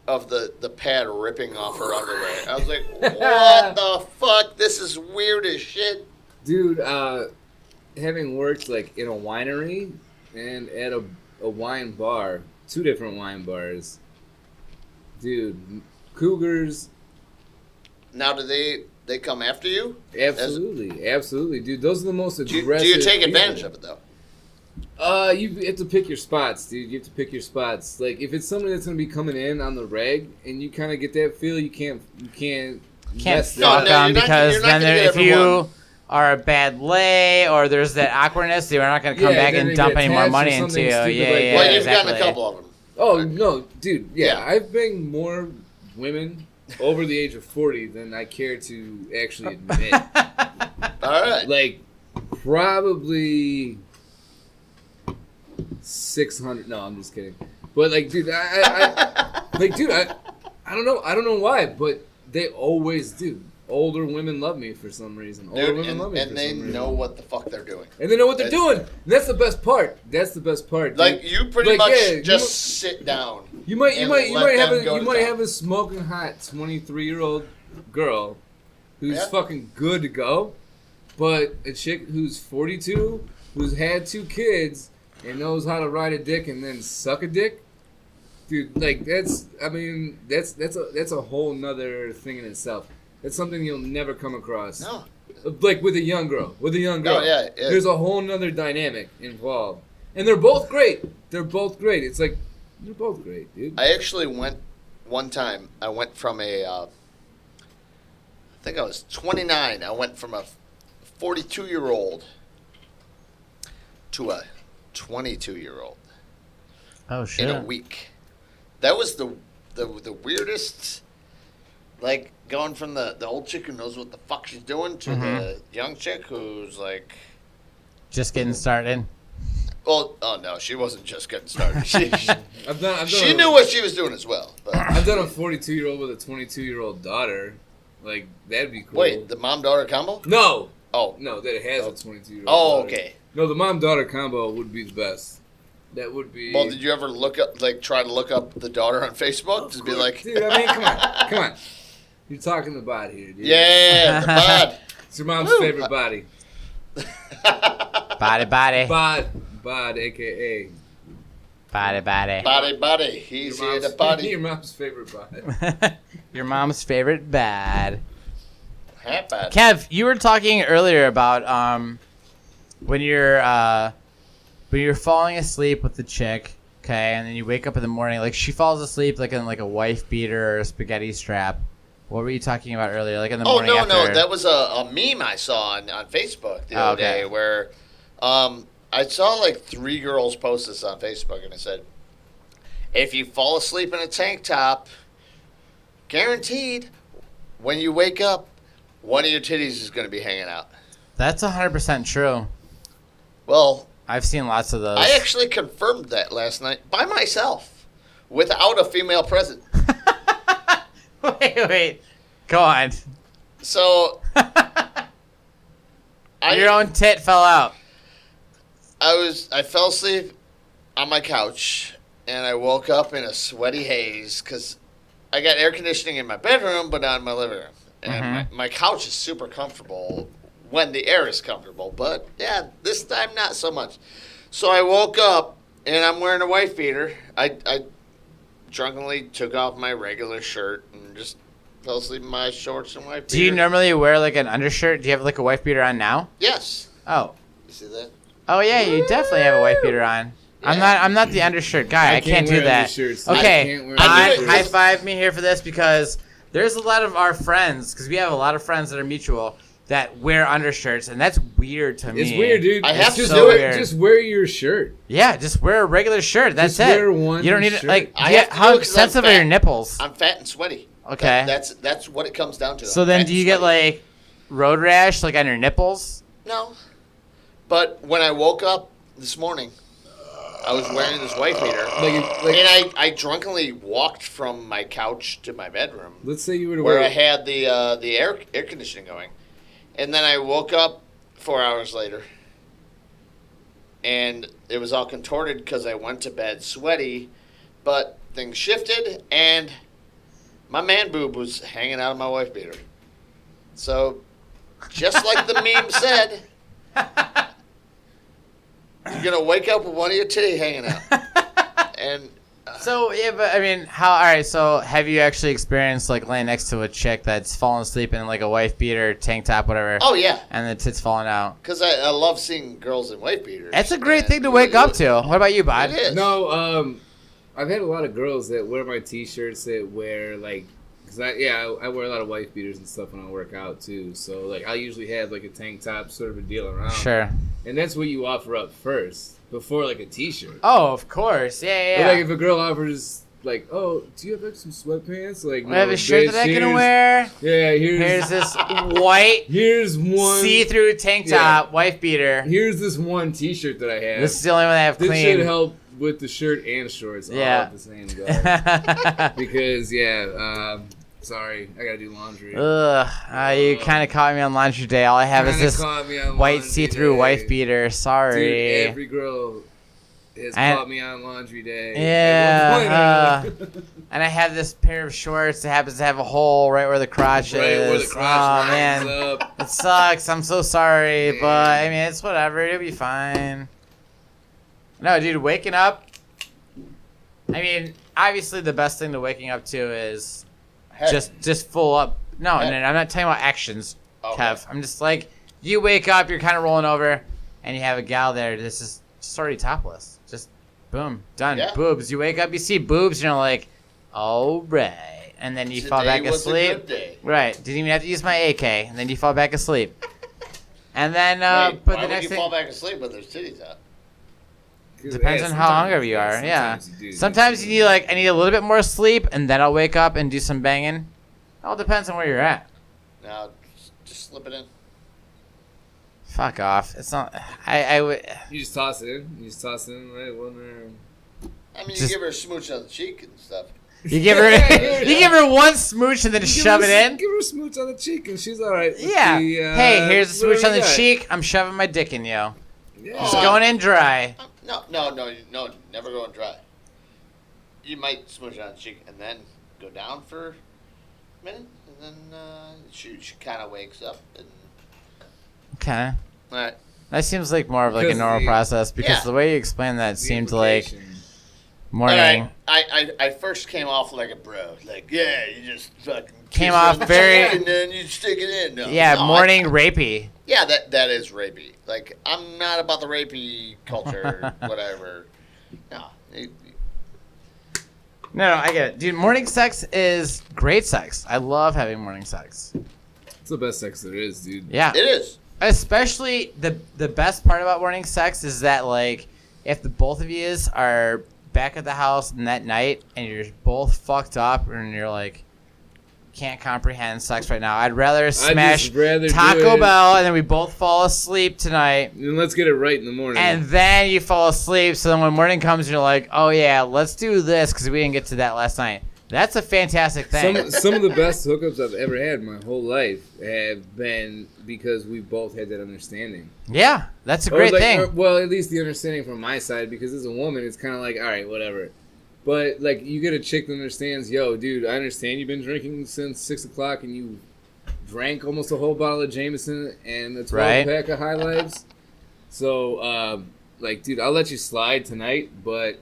of the pad ripping off her underwear, I was like, what the fuck? This is weird as shit. Dude, having worked like in a winery and at a wine bar, 2 different wine bars, dude, cougars. Now, do they come after you? Absolutely, dude. Those are the most aggressive. Do you take advantage of it though? You have to pick your spots, dude. You have to pick your spots. Like, if it's somebody that's gonna be coming in on the reg, and you kind of get that feel, you can't mess that fuck up. them you're not because gonna then get if you everyone. are a bad lay or there's that awkwardness, they're not going to come back then and they dump get any more attached or money into something you. stupid Yeah, like yeah, that. Well, you've exactly. gotten a couple of them. Oh no, dude. Yeah, Yeah. I've banged more women over the age of 40 than I care to actually admit. All right. Like, probably 600. No, I'm just kidding. But like, dude, I don't know. I don't know why, but they always do. Older women love me for some reason. Older Dude, women love me for and some they reason. know what the fuck they're doing. And they know what they're That's- doing. And that's the best part. That's the best part. Like, dude. you pretty Like, much yeah, just sit down. You might and let them go to town. have a smoking hot 23-year-old girl who's Yeah. fucking good to go, but a chick who's 42, who's had 2 kids and knows how to ride a dick and then suck a dick, dude. Like that's a whole nother thing in itself. That's something you'll never come across. No. Like with a young girl. Yeah, There's a whole nother dynamic involved, and they're both great. They're both great. It's like they're both great, dude. I actually went one time. I went from I think I was 29. I went from a 42-year-old to a 22-year-old Oh, shit. in a week. That was the weirdest. Like going from the old chick who knows what the fuck she's doing to the young chick who's like, Just getting started. well, oh no, she wasn't just getting started. I've She knew what she was doing as well. But I've done a 42-year-old with a 22-year-old daughter. Like, that'd be cool. wait, the mom-daughter combo? No, Oh, that it has a 22-year-old. oh, daughter. okay. No, the mom-daughter combo would be the best. That would be. Well, did you ever try to look up the daughter on Facebook to be like, dude, I mean, come on. You're talking the bod here, dude. yeah, the bod. It's your mom's Woo. favorite body. Body. Bod, a.k.a. Body. He's here to body. Your mom's favorite bod. Your mom's favorite bad. Hat bad. Kev, you were talking earlier about when you're falling asleep with the chick, okay, and then you wake up in the morning, like she falls asleep like in like a wife beater or a spaghetti strap. What were you talking about earlier? Like in the Oh, morning no, after? that was a meme I saw on Facebook the other okay. day where I saw like 3 girls post this on Facebook, and it said, if you fall asleep in a tank top, guaranteed, when you wake up, one of your titties is going to be hanging out. That's 100% true. Well, I've seen lots of those. I actually confirmed that last night by myself without a female present. Wait. Go on. So Your own tit fell out. I fell asleep on my couch, and I woke up in a sweaty haze because I got air conditioning in my bedroom, but not in my living room. And my couch is super comfortable when the air is comfortable, but yeah, this time not so much. So I woke up, and I'm wearing a wife beater. I drunkenly took off my regular shirt and just fell asleep in my shorts and wife beater. Do you normally wear like an undershirt? Do you have like a wife beater on now? Yes. Oh. You see that? Oh yeah, you definitely have a wife beater on. Yeah. I'm not the undershirt guy. I can't do wear that. undershirts. Okay, I can't wear undershirts. high five me here for this because there's a lot of our friends, because we have a lot of friends that are mutual that wear undershirts, and that's weird to me. It's weird, dude. I have It's just to so do it. weird. Just wear your shirt. Yeah, just wear a regular shirt. That's Just it. wear one you don't need shirt. like. I Yeah, have to do how it 'cause I'm sensitive are your fat. nipples? I'm fat and sweaty. Okay. That's what it comes down to. So I'm then, fat do and you get sweaty. like road rash like on your nipples? No. But when I woke up this morning, I was wearing this wife beater, and I drunkenly walked from my couch to my bedroom, let's say you were to where wear I had the air conditioning going, and then I woke up 4 hours later, and it was all contorted because I went to bed sweaty, but things shifted, and my man boob was hanging out of my wife beater. So, just like the meme said, you're gonna wake up with one of your titty hanging out, and So yeah, but I mean, how? All right. So have you actually experienced like laying next to a chick that's fallen asleep in like a wife beater, tank top, whatever? Oh yeah, And the tits falling out. because I love seeing girls in wife beaters. That's a great thing to wake up to. What about you, Bod? It is. No, I've had a lot of girls that wear my T-shirts that wear like, cause I wear a lot of wife beaters and stuff when I work out too. So like I usually have like a tank top sort of a deal around. Sure. And that's what you offer up first before like a T-shirt. Oh, of course. Yeah, But, yeah. like if a girl offers like, oh, do you have like some sweatpants? Like, I have a shirt that I can wear. Yeah, Here's this white here's one see-through tank top, wife beater. Here's this one T-shirt that I have. This is the only one I have This clean. should help with the shirt and shorts all Yeah. at the same time. Because sorry, I gotta do laundry. You kind of caught me on laundry day. All I have is Kinda this caught me on white laundry see-through day. wife beater. Sorry. Dude, every girl has And- caught me on laundry day. Yeah, and I have this pair of shorts that happens to have a hole right where the crotch Right is. where the crotch Oh man, lines up. it sucks. I'm so sorry, Man. but I mean it's whatever. It'll be fine. No, dude, waking up. I mean, obviously the best thing to waking up to is Head. just full up. No, Head. no, I'm not talking about actions, Okay. Kev. I'm just like you wake up, you're kind of rolling over, and you have a gal there. This is just already topless. Just boom, done. Yeah. Boobs. You wake up, you see boobs, and you're like, all right, and then you fall Today back was a asleep. good day. Right. Didn't even have to use my AK, and then you fall back asleep. And then, Wait, but why the would next you thing fall back asleep with their titties out? depends on how hungry you are. Yeah. sometimes you do. Sometimes you need I need a little bit more sleep, and then I'll wake up and do some banging. It all depends on where you're at. Now, just slip it in. Fuck off. It's not. I would. You just toss it in. You just toss it in, right? One there. I mean, Just- you give her a smooch on the cheek and stuff. You give her you give her one smooch and then shove it in. Give her a smooch on the cheek, and she's all right. with Yeah. the, Hey, here's a smooch whatever on the you got. cheek. I'm shoving my dick in you. Yeah. Just going in dry. No, never going dry. You might smooch it on the cheek and then go down for a minute, and then she kind of wakes up. And Okay. all right, That seems like more of like a Because normal the- process because Yeah. the way you explained that The seemed like implication. morning. I first came off like a bro, like yeah, you just fucking Came kiss her off on the very- cheek and then you stick it in. No, Yeah, no, morning rapey. Yeah, that is rapey. Like, I'm not about the rapey culture, whatever. No. No, I get it. Dude, morning sex is great sex. I love having morning sex. It's the best sex there is, dude. Yeah. It is. Especially the best part about morning sex is that like if the both of you are back at the house in that night and you're both fucked up and you're like can't comprehend sex right now. I'd rather smash rather do Taco it- Bell and then we both fall asleep tonight. And let's get it right in the morning. And then you fall asleep, so then when morning comes, you're like, "Oh yeah, let's do this because we didn't get to that last night." That's a fantastic thing. some of the best hookups I've ever had in my whole life have been because we both had that understanding. Yeah, that's a Or great like- thing. or- well, at least the understanding from my side, because as a woman, it's kind of like, all right, whatever. But like, you get a chick that understands, yo, dude, I understand you've been drinking since 6 o'clock and you drank almost a whole bottle of Jameson and a 12-pack of High Lives. So, like, dude, I'll let you slide tonight, but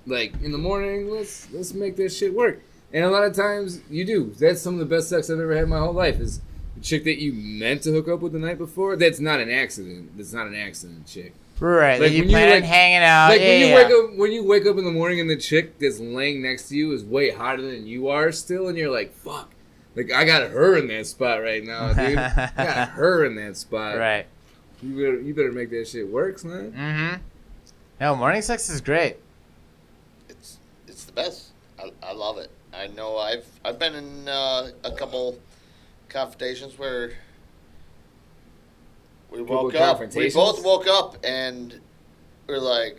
like in the morning, let's make that shit work. And a lot of times you do. That's some of the best sex I've ever had in my whole life. Is the chick that you meant to hook up with the night before. That's not an accident. That's not an accident, chick. Right, Like, that you when you, plan on like- hanging out. Like yeah, when you wake up in the morning and the chick that's laying next to you is way hotter than you are still, and you're like, fuck. Like, I got her in that spot right now, dude. I got her in that spot. Right. You better make that shit work, man. Mm-hmm. No, morning sex is great. It's the best. I love it. I know I've been in a couple confrontations where we woke up. We confrontations? both woke up and we're like,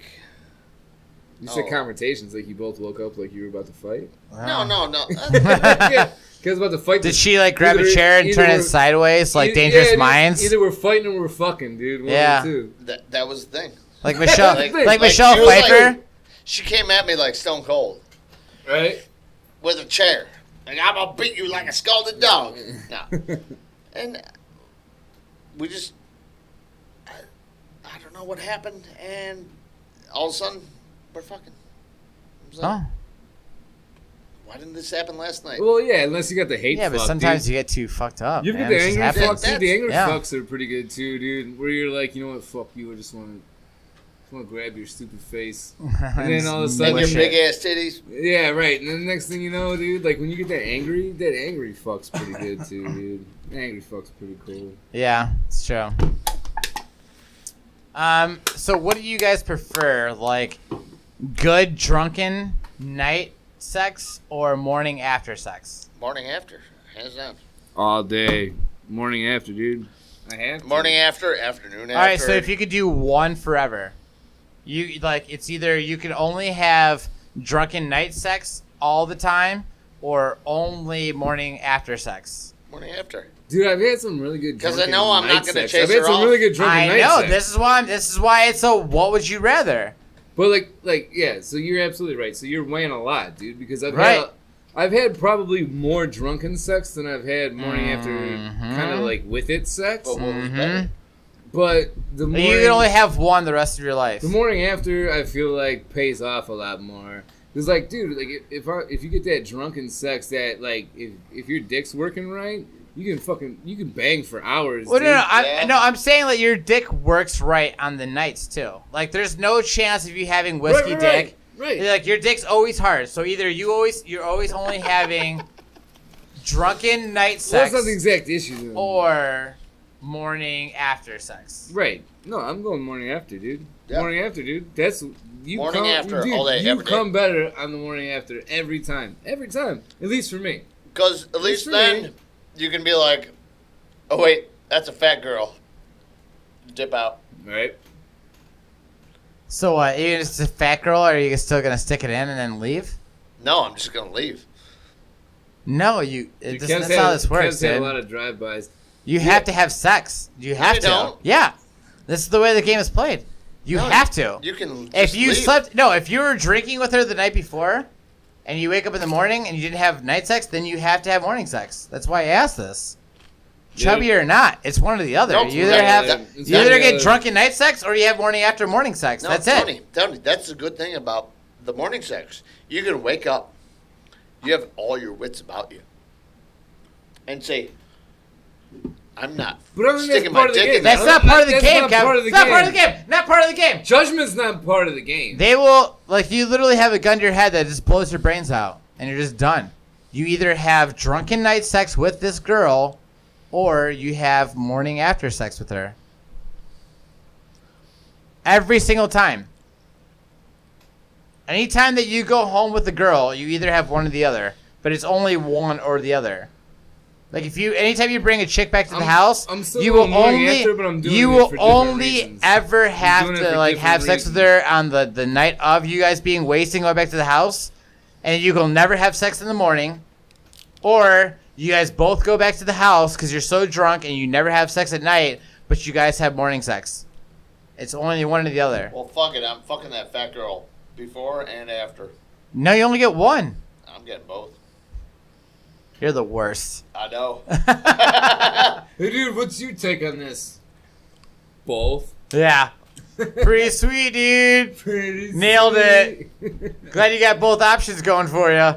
You said Oh. confrontations, like you both woke up like you were about to fight. no. Yeah, because about to fight. Did she like grab a chair and turn it sideways like Dangerous Minds? Either we're fighting or we're fucking, dude. One Yeah. of the two. That was the thing. Like Michelle, Like- like like Michelle she was like- Pfeiffer. She came at me like Stone Cold Right? with a chair. Like, I'm gonna beat you like a scalded dog. No. And we just, I don't know what happened, and all of a sudden, we're fucking. Oh. Why didn't this happen last night? Well, yeah, unless you got the hate Yeah, but fuck, sometimes dude. you get too fucked up. You man. get the It just angry happens. fucks. Dude, the angry Yeah. fucks are pretty good too, dude. Where you're like, you know what, fuck you, I just want to grab your stupid face, and then all of a And sudden, your Wish big it. ass titties. yeah, right. And then the next thing you know, dude, like when you get that angry fuck's pretty good too, dude. Angry fuck's pretty cool. Yeah, it's true. So what do you guys prefer? Like, good drunken night sex or morning after sex? Morning after, hands down. All day, morning after, dude. I have to. Morning after, afternoon after. All right, so if you could do one forever, you like it's either you can only have drunken night sex all the time or only morning after sex. Morning after. Dude, I've had some really good. 'Cause I drunken know I'm not night gonna sex. chase I've had her some off. really good drunken I night know sex. this is why it's so. What would you rather? But like yeah, so you're absolutely right. So you're weighing a lot, dude, because Right. I've had probably more drunken sex than I've had morning after Mm-hmm. kind of like with it sex. But what was better? But the morning, You can only have one the rest of your life. the morning after, I feel like pays off a lot more. Cause like, dude, like if you get that drunken sex, that like if your dick's working right, you can bang for hours. Well, dude. Yeah. I'm saying that your dick works right on the nights too. Like, there's no chance of you having whiskey dick. Right. Like, your dick's always hard. So either you're always only having drunken night Well, sex that's not the exact issue. Though. or morning after sex. Right. No, I'm going morning after, dude. Yeah. Morning after, dude. That's you Morning come, after, dude, all day, You every day. come better on the morning after every time. Every time. At least for me. Because at least for then me. you can be like, oh wait, that's a fat girl. Dip out. Right? So what? You're just a fat girl, or are you still gonna stick it in and then leave? No, I'm just gonna leave. No, that's not how this works, Kev's had a dude. lot of drive-bys. You have to have sex. You have you to. don't. Yeah. This is the way the game is played. You No, have to. You can. If just you leave. slept, no, if you were drinking with her the night before, and you wake up in the morning and you didn't have night sex, then you have to have morning sex. That's why I asked this. Yeah. Chubby or not, it's one or the other. Nope, You either have, it's you one either or the get other. drunken night sex or you have morning after morning sex. No, That's Tony, it. Tony, that's the good thing about the morning sex. You can wake up, you have all your wits about you, and say, "I'm not But I mean, that's sticking part my of the dick game. in That's there." not part of the That's game, not Kev. part of the Not part of the game. game. Not part of the game. Judgment's not part of the game. They will, like, you literally have a gun to your head that just blows your brains out, and you're just done. You either have drunken night sex with this girl, or you have morning after sex with her. Every single time. Anytime that you go home with a girl, you either have one or the other, but it's only one or the other. Like, anytime you bring a chick back to the house, I'm still you will going morning only after, but I'm doing you it will for different only reasons. ever have doing it to for like different have sex with reasons. her on the night of you guys being wasted and going back to the house, and you will never have sex in the morning, or you guys both go back to the house because you're so drunk and you never have sex at night, but you guys have morning sex. It's only one or the other. Well, fuck it. I'm fucking that fat girl before and after. No, you only get one. I'm getting both. You're the worst. I know. Hey, dude, what's your take on this? Both. Yeah. Pretty sweet, dude. Pretty Nailed sweet. Glad you got both options going for you.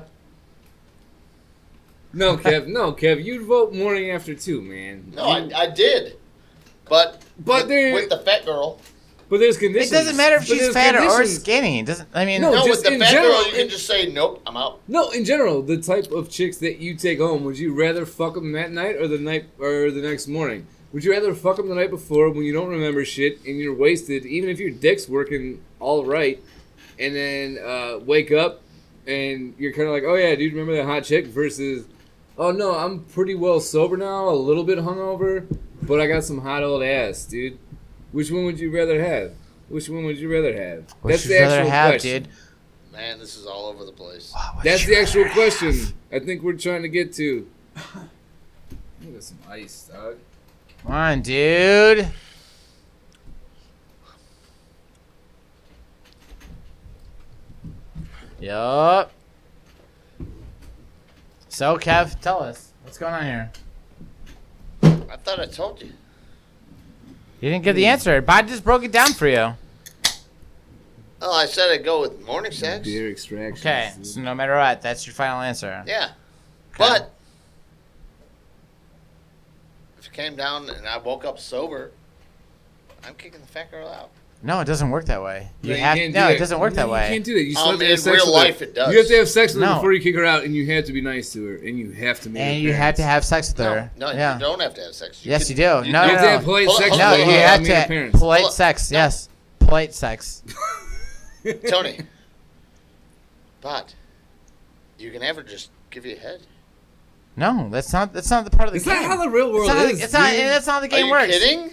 No, Kev, you'd vote morning after too, man. No, I did. But there- with the fat girl. But there's It conditions. doesn't matter if But she's there's fat or conditions. skinny. It doesn't. I mean, No, No, just with the in fat general, girl, you can just say, nope, I'm out. No, in general, the type of chicks that you take home, would you rather fuck them that night or the next morning? Would you rather fuck them the night before when you don't remember shit and you're wasted, even if your dick's working all right, and then wake up and you're kind of like, oh yeah, dude, remember that hot chick? Versus, oh no, I'm pretty well sober now, a little bit hungover, but I got some hot old ass, dude. Which one would you rather have? Which one would you rather have? What That's would the you rather actual have, question. dude? Man, this is all over the place. What would That's you the actual rather question have? I think we're trying to get to. Look at some ice, dog. Come on, dude. Yup. So, Kev, tell us. What's going on here? I thought I told you. You didn't give the answer. Bod just broke it down for you. Oh, I said I'd go with morning sex. Beer extraction. Okay, so no matter what, that's your final answer. Yeah. But if it came down and I woke up sober, I'm kicking the fat girl out. No, it doesn't work that way. No, it doesn't work that way. You can't do that. You still have to have In sex real with life, her. it does. You have to have sex with her No. before you kick her out, and you have to be nice to her, and you have to make her And you have to have sex with her. No, yeah. you don't have to have sex. Yes, can- you do. No, You no, have to have no. polite Hold on, sex. hold No, on, you hold on, have meet her to parents. polite Hold on. sex. No. Yes, polite sex. Tony. But you can have her just give you a head. No, that's not the part of the It's game. not how the real world it's not, is. It's not. dude. That's not how the Are game you works. kidding?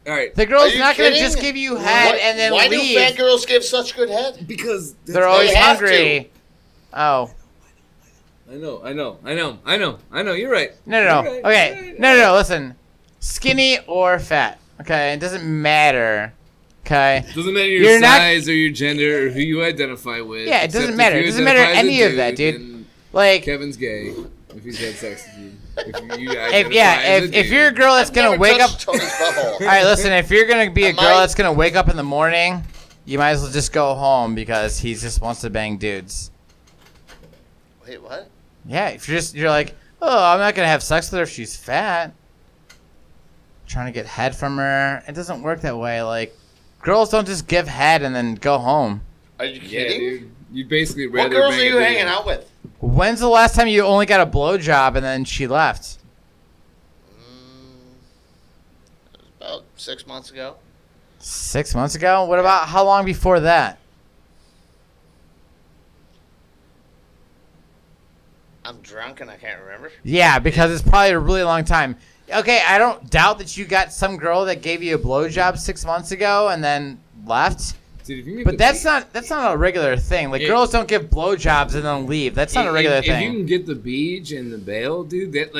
All right, The girl's Are you not going to kidding? just give you head What- and then Why leave. do fat girls give such good head? because They're always have hungry. Oh. I know. You're right. No. You're right. Okay. You're right. No. Listen. Skinny or fat. Okay. It doesn't matter. Okay. Doesn't matter your You're not- size or your gender or who you identify with. Yeah, it except doesn't if matter. you It doesn't matter identify as a any of that, dude. then Like, Kevin's gay if he's had sex with you. If you if identify as a if dude. you're a girl that's I've gonna never wake up. touched Tony's butthole. All right, listen. If you're gonna be a Am girl I- that's gonna wake up in the morning, you might as well just go home because he just wants to bang dudes. Wait, what? Yeah, if you're like, oh, I'm not gonna have sex with her if she's fat. Trying to get head from her, it doesn't work that way. Like, girls don't just give head and then go home. Are you yeah, kidding? dude. You basically What rather girls bang are a you dude. hanging out with? When's the last time you only got a blowjob and then she left? About 6 months ago. 6 months ago? What about how long before that? I'm drunk and I can't remember. Yeah, because it's probably a really long time. Okay, I don't doubt that you got some girl that gave you a blowjob 6 months ago and then left. Dude, if you can get But the that's not a regular thing. Like, Yeah. girls don't give blowjobs and then leave. That's not a regular if you thing. can get the beach and the bail, dude, that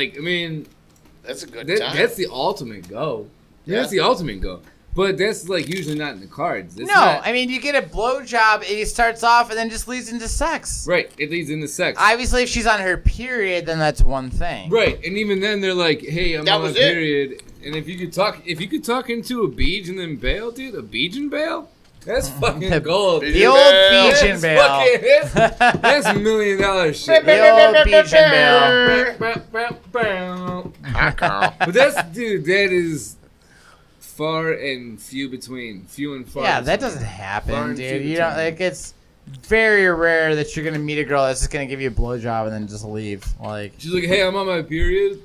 That's a good that, time. that's the ultimate go. Yeah. Yeah. That's the ultimate go. But that's like usually not in the cards. It's No, not- I mean, you get a blowjob and he starts off and then just leads into sex. right. It leads into sex. Obviously, if she's on her period, then that's one thing. Right, and even then they're like, "Hey, I'm That on my was it. period." And if you could talk into a beach and then bail, dude, a beach and bail, that's fucking The- gold. the The Beach old and beach bail. and bail. That's $1 million shit. The old beach and bail. Hot girl. But that is far and few between, few and far. Yeah, that between. doesn't Far happen, and dude. few You don't between. like it's very rare that you're gonna meet a girl that's just gonna give you a blowjob and then just leave. Like, She's like, "Hey, I'm on my period.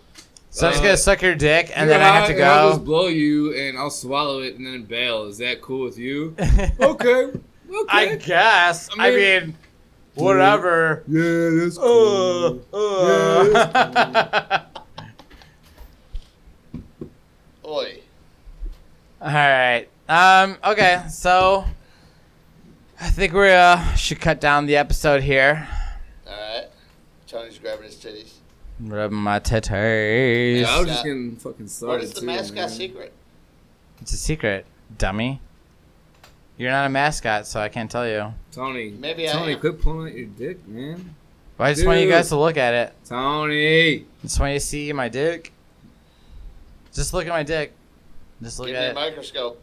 so I'm just gonna suck your dick and You're then I have to hot, and I'll just go. blow you and I'll swallow it and then bail. Is that cool with you?" Okay. I guess. I I mean, mean- whatever. Yeah, that's cool. Oi. All right. Okay. So I think we should cut down the episode here. Alright. Tony's grabbing his titties. Rubbing my titties. Yeah, I was Mascot. just getting fucking started. What is the too, mascot man. secret? It's a secret, dummy. You're not a mascot, so I can't tell you. Tony, Maybe I Tony, am. quit pulling at your dick, man. Well, I just want you Dude. guys to look at it. Tony. Just want you to see my dick. Just look at my dick. Just look Give me at a it. microscope.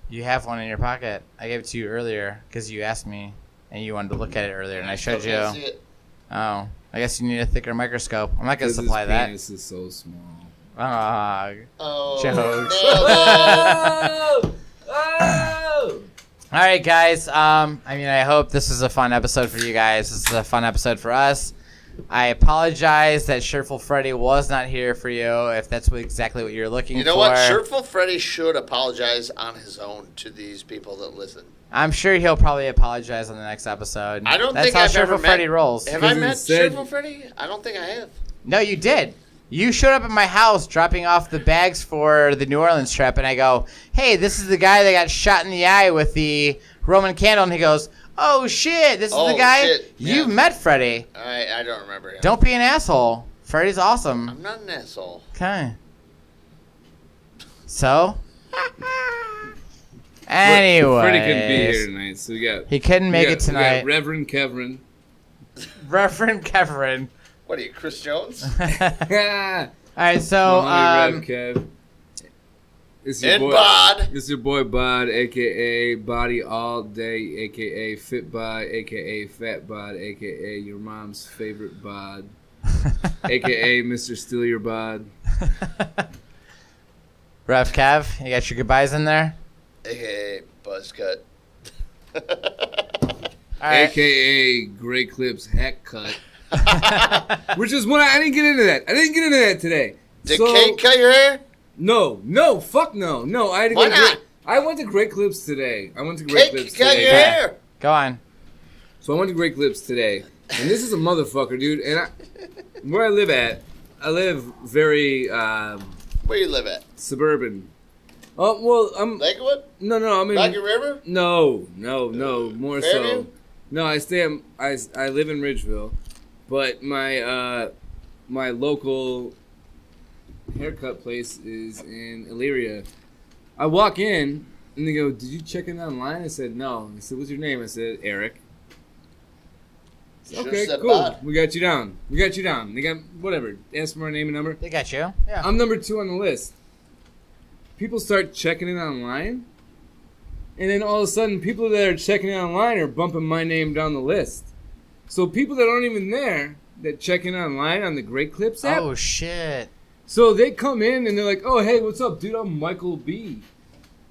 You have one in your pocket. I gave it to you earlier because you asked me and you wanted to look at it earlier, and I showed Still you. can't see it. Oh, I guess you need a thicker microscope. I'm not gonna 'Cause supply his that. penis is so small. Ah. Oh, Jokes. nailed it. Oh! All right, guys. I mean, I hope this is a fun episode for you guys. This is a fun episode for us. I apologize that Shirtful Freddy was not here for you. If that's exactly what you're looking for, You know what? Shirtful Freddie should apologize on his own to these people that listen. I'm sure he'll probably apologize on the next episode. I don't That's think how I've ever Shirtful Freddy met. rolls. Have I Because met instead- Shirtful Freddie? I don't think I have. No, you did. You showed up at my house dropping off the bags for the New Orleans trip, and I go, hey, this is the guy that got shot in the eye with the Roman candle, and he goes, oh, shit, this is the Oh, guy? shit, You've yeah. met Freddie. I don't remember him. Don't be an asshole. Freddie's awesome. I'm not an asshole. Okay. So? Anyway. Freddie couldn't be here tonight, so we got. He couldn't make it we got tonight. Reverend Kevin. Reverend Kevin. What are you, Chris Jones? All right, so Rev Kev. It's your And boy, Bod. It's your boy Bod, a.k.a. Body All Day, a.k.a. Fit Bod, a.k.a. Fat Bod, a.k.a. your mom's favorite Bod, a.k.a. Mr. Steal Your Bod. Ref Kev, you got your goodbyes in there? A.K.A. Buzzcut. All right. A.k.a. Gray Clips Hack Cut. Which is one I didn't get into that. I didn't get into that today. Did Kate cut your hair? No, fuck no. No, I had to Why go not? I went to Great Clips today. Kate cut your hair. Go on. So I went to Great Clips today. And this is a motherfucker, dude. And where I live at, I live very Where you live at? suburban. Oh, well, I'm... Lakewood? No, I'm in... Rocky River? No. More Fairview? so. No, I live in Ridgeville. But my local haircut place is in Elyria. I walk in and they go, "Did you check in online?" I said, "No." I said, "What's your name?" I said, "Eric." I said, Should've okay, said cool. Bod. We got you down. They got whatever. Ask for my name and number. They got you. Yeah. I'm number 2 on the list. People start checking in online, and then all of a sudden, people that are checking in online are bumping my name down the list. So people that aren't even there that check in online on the Great Clips app. Oh, shit. So they come in and they're like, "Oh, hey, what's up, dude? I'm Michael B."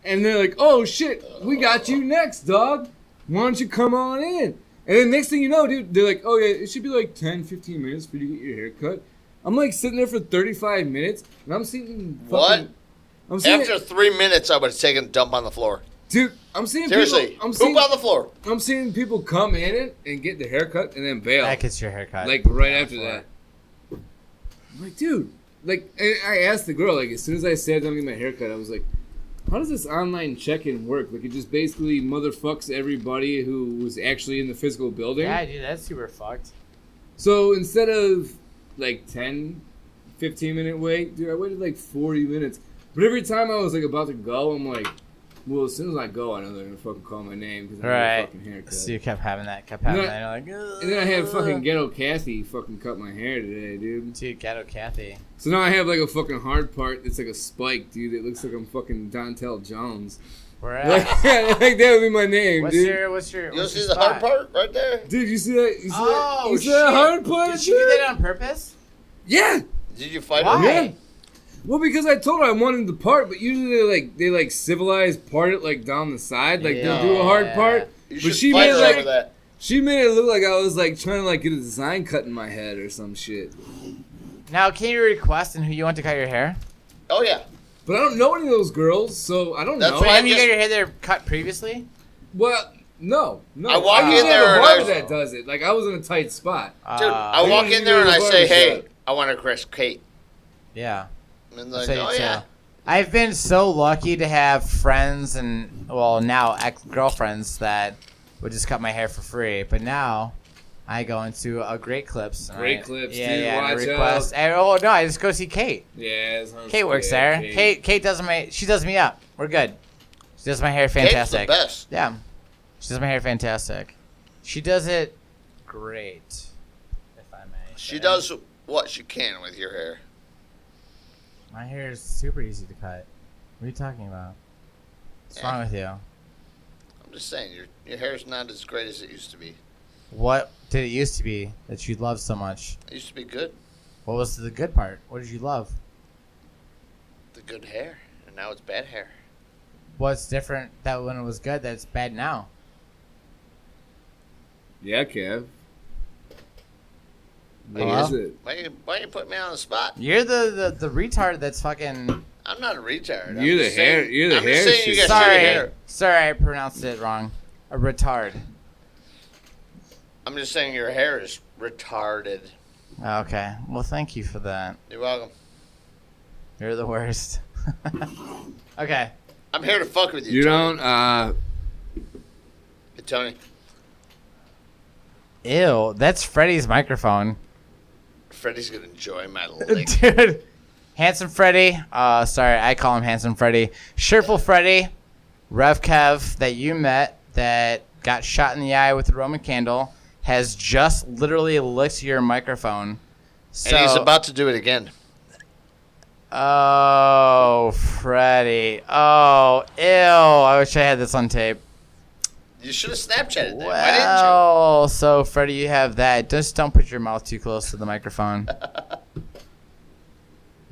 And they're like, "Oh, shit, we got you next, dog. Why don't you come on in?" And then next thing you know, dude, they're like, "Oh, yeah, it should be like 10, 15 minutes for you to get your hair cut." I'm like sitting there for 35 minutes, and I'm seeing What? I'm seeing After 3 minutes, I would have taken a dump on the floor. dude, I'm seeing Seriously. people. Poop on the floor. I'm seeing people come in it and get the haircut and then bail. That gets your haircut. Like right after that. I'm like, dude, like, and I asked the girl, like, as soon as I sat down to get my haircut, I was like, how does this online check-in work? Like, it just basically motherfucks everybody who was actually in the physical building. Yeah, dude, that's super fucked. So instead of like 10, 15-minute wait, dude, I waited like 40 minutes. But every time I was like about to go, I'm like, well, as soon as I go, I know they're gonna fucking call my name because I have a fucking haircut. So you kept having that. And You're like, and then I had fucking Ghetto Kathy fucking cut my hair today, dude. dude, Ghetto Kathy. So now I have like a fucking hard part that's like a spike, dude. It looks like I'm fucking Dontel Jones. Where Like, at? like that would be my name, What's dude. your You what's see your the spot? hard part right there? Dude, you see that? You see Oh, that? You see shit. that hard part, Did she dude? do that on purpose? Yeah. Did you fight Why? her? Yeah. Well, because I told her I wanted the part, but usually they civilized part it like down the side, like they'll do a hard part. You But should she fight made her like over that. she made it look like I was like trying to like get a design cut in my head or some shit. Now, can you request and who you want to cut your hair? Oh, yeah. But I don't know any of those girls, so I don't That's know. why Have you just- got your hair there cut previously? Well, no. I walk in usually there have a and barber I- that does it. Like I was in a tight spot. Dude, I walk in there and I say, hey, I want to caress Kate. Yeah. And like, Say it oh, too. yeah. I've been so lucky to have friends and, well, now ex-girlfriends that would just cut my hair for free. But now I go into a Great Clips. and Great I- Clips, yeah, dude, yeah, and I watch request. Oh, no, I just go see Kate. Yeah, that sounds Kate works good. there. Kate does she does me up. We're good. She does my hair fantastic. Kate's the best. Yeah. She does my hair fantastic. She does it great, if I may. She say. does what she can with your hair. My hair is super easy to cut. What are you talking about? What's wrong with you? I'm just saying, your hair's not as great as it used to be. What did it used to be that you loved so much? It used to be good. What was the good part? What did you love? The good hair. And now it's bad hair. What's different that when it was good that's bad now? Yeah, Kev. What Hello? is it? Why you put me on the spot? You're the retard that's fucking... I'm not a retard. You're the hair- you're the I'm hair just saying you shit. got shitty Sorry. hair. Sorry, I pronounced it wrong. A retard. I'm just saying your hair is retarded. Okay. Well, thank you for that. You're welcome. You're the worst. Okay. I'm here to fuck with you. You Tony. don't, Hey, Tony. Ew, that's Freddie's microphone. Freddie's gonna enjoy my lick. Dude. Handsome Freddie. Sorry, I call him Handsome Freddie. Shirtful Freddie. Rev Kev that you met that got shot in the eye with a Roman candle has just literally licked your microphone. So, And he's about to do it again. Oh, Freddie. Oh, ew. I wish I had this on tape. You should have Snapchatted that. Why didn't Well, so Freddie, you have that. Just don't put your mouth too close to the microphone.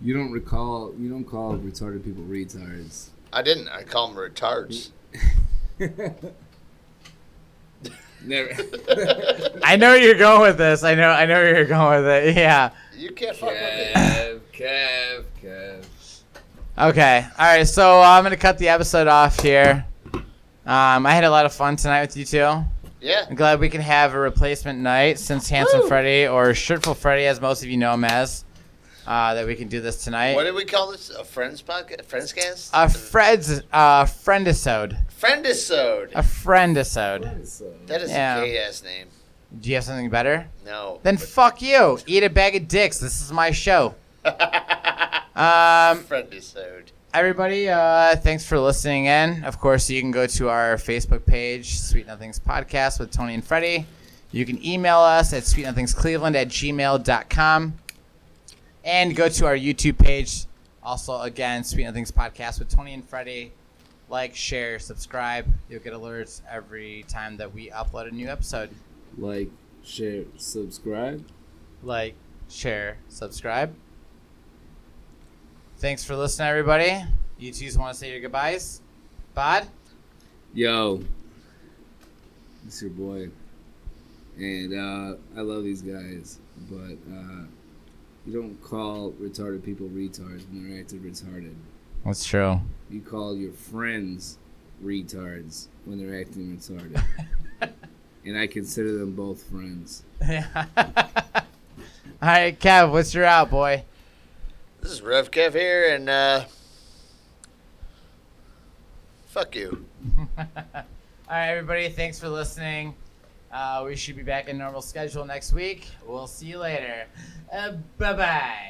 You don't call retarded people retards. you? I didn't. I call them retards. Never. I know where you're going with this. I know where you're going with it. Yeah. You can't fuck with me. Kev. Okay. All right. So I'm gonna cut the episode off here. I had a lot of fun tonight with you two. Yeah. I'm glad we can have a replacement night since Handsome Freddie, or Shirtful Freddie, as most of you know him as, that we can do this tonight. What did we call this? A Friends podcast? Friends cast? Friend-isode. Friend-isode. A Friend-isode. That is Yeah. a gay-ass name. Do you have something better? No. Then fuck you. Eat a bag of dicks. This is my show. Friend-isode. Everybody, thanks for listening in. Of course, you can go to our Facebook page, Sweet Nothings Podcast with Tony and Freddie. You can email us at sweetnothingscleveland@gmail.com. And go to our YouTube page. Also, again, Sweet Nothings Podcast with Tony and Freddie. Like, share, subscribe. You'll get alerts every time that we upload a new episode. Like, share, subscribe. Like, share, subscribe. Thanks for listening, everybody. You two want to say your goodbyes? Bod? Yo, it's your boy, and I love these guys, but you don't call retarded people retards when they're acting retarded. That's true. You call your friends retards when they're acting retarded. And I consider them both friends. Yeah. All right, Kev, what's your out, boy? This is Rev Kev here, and fuck you. All right, everybody, thanks for listening. We should be back in normal schedule next week. We'll see you later. Bye-bye.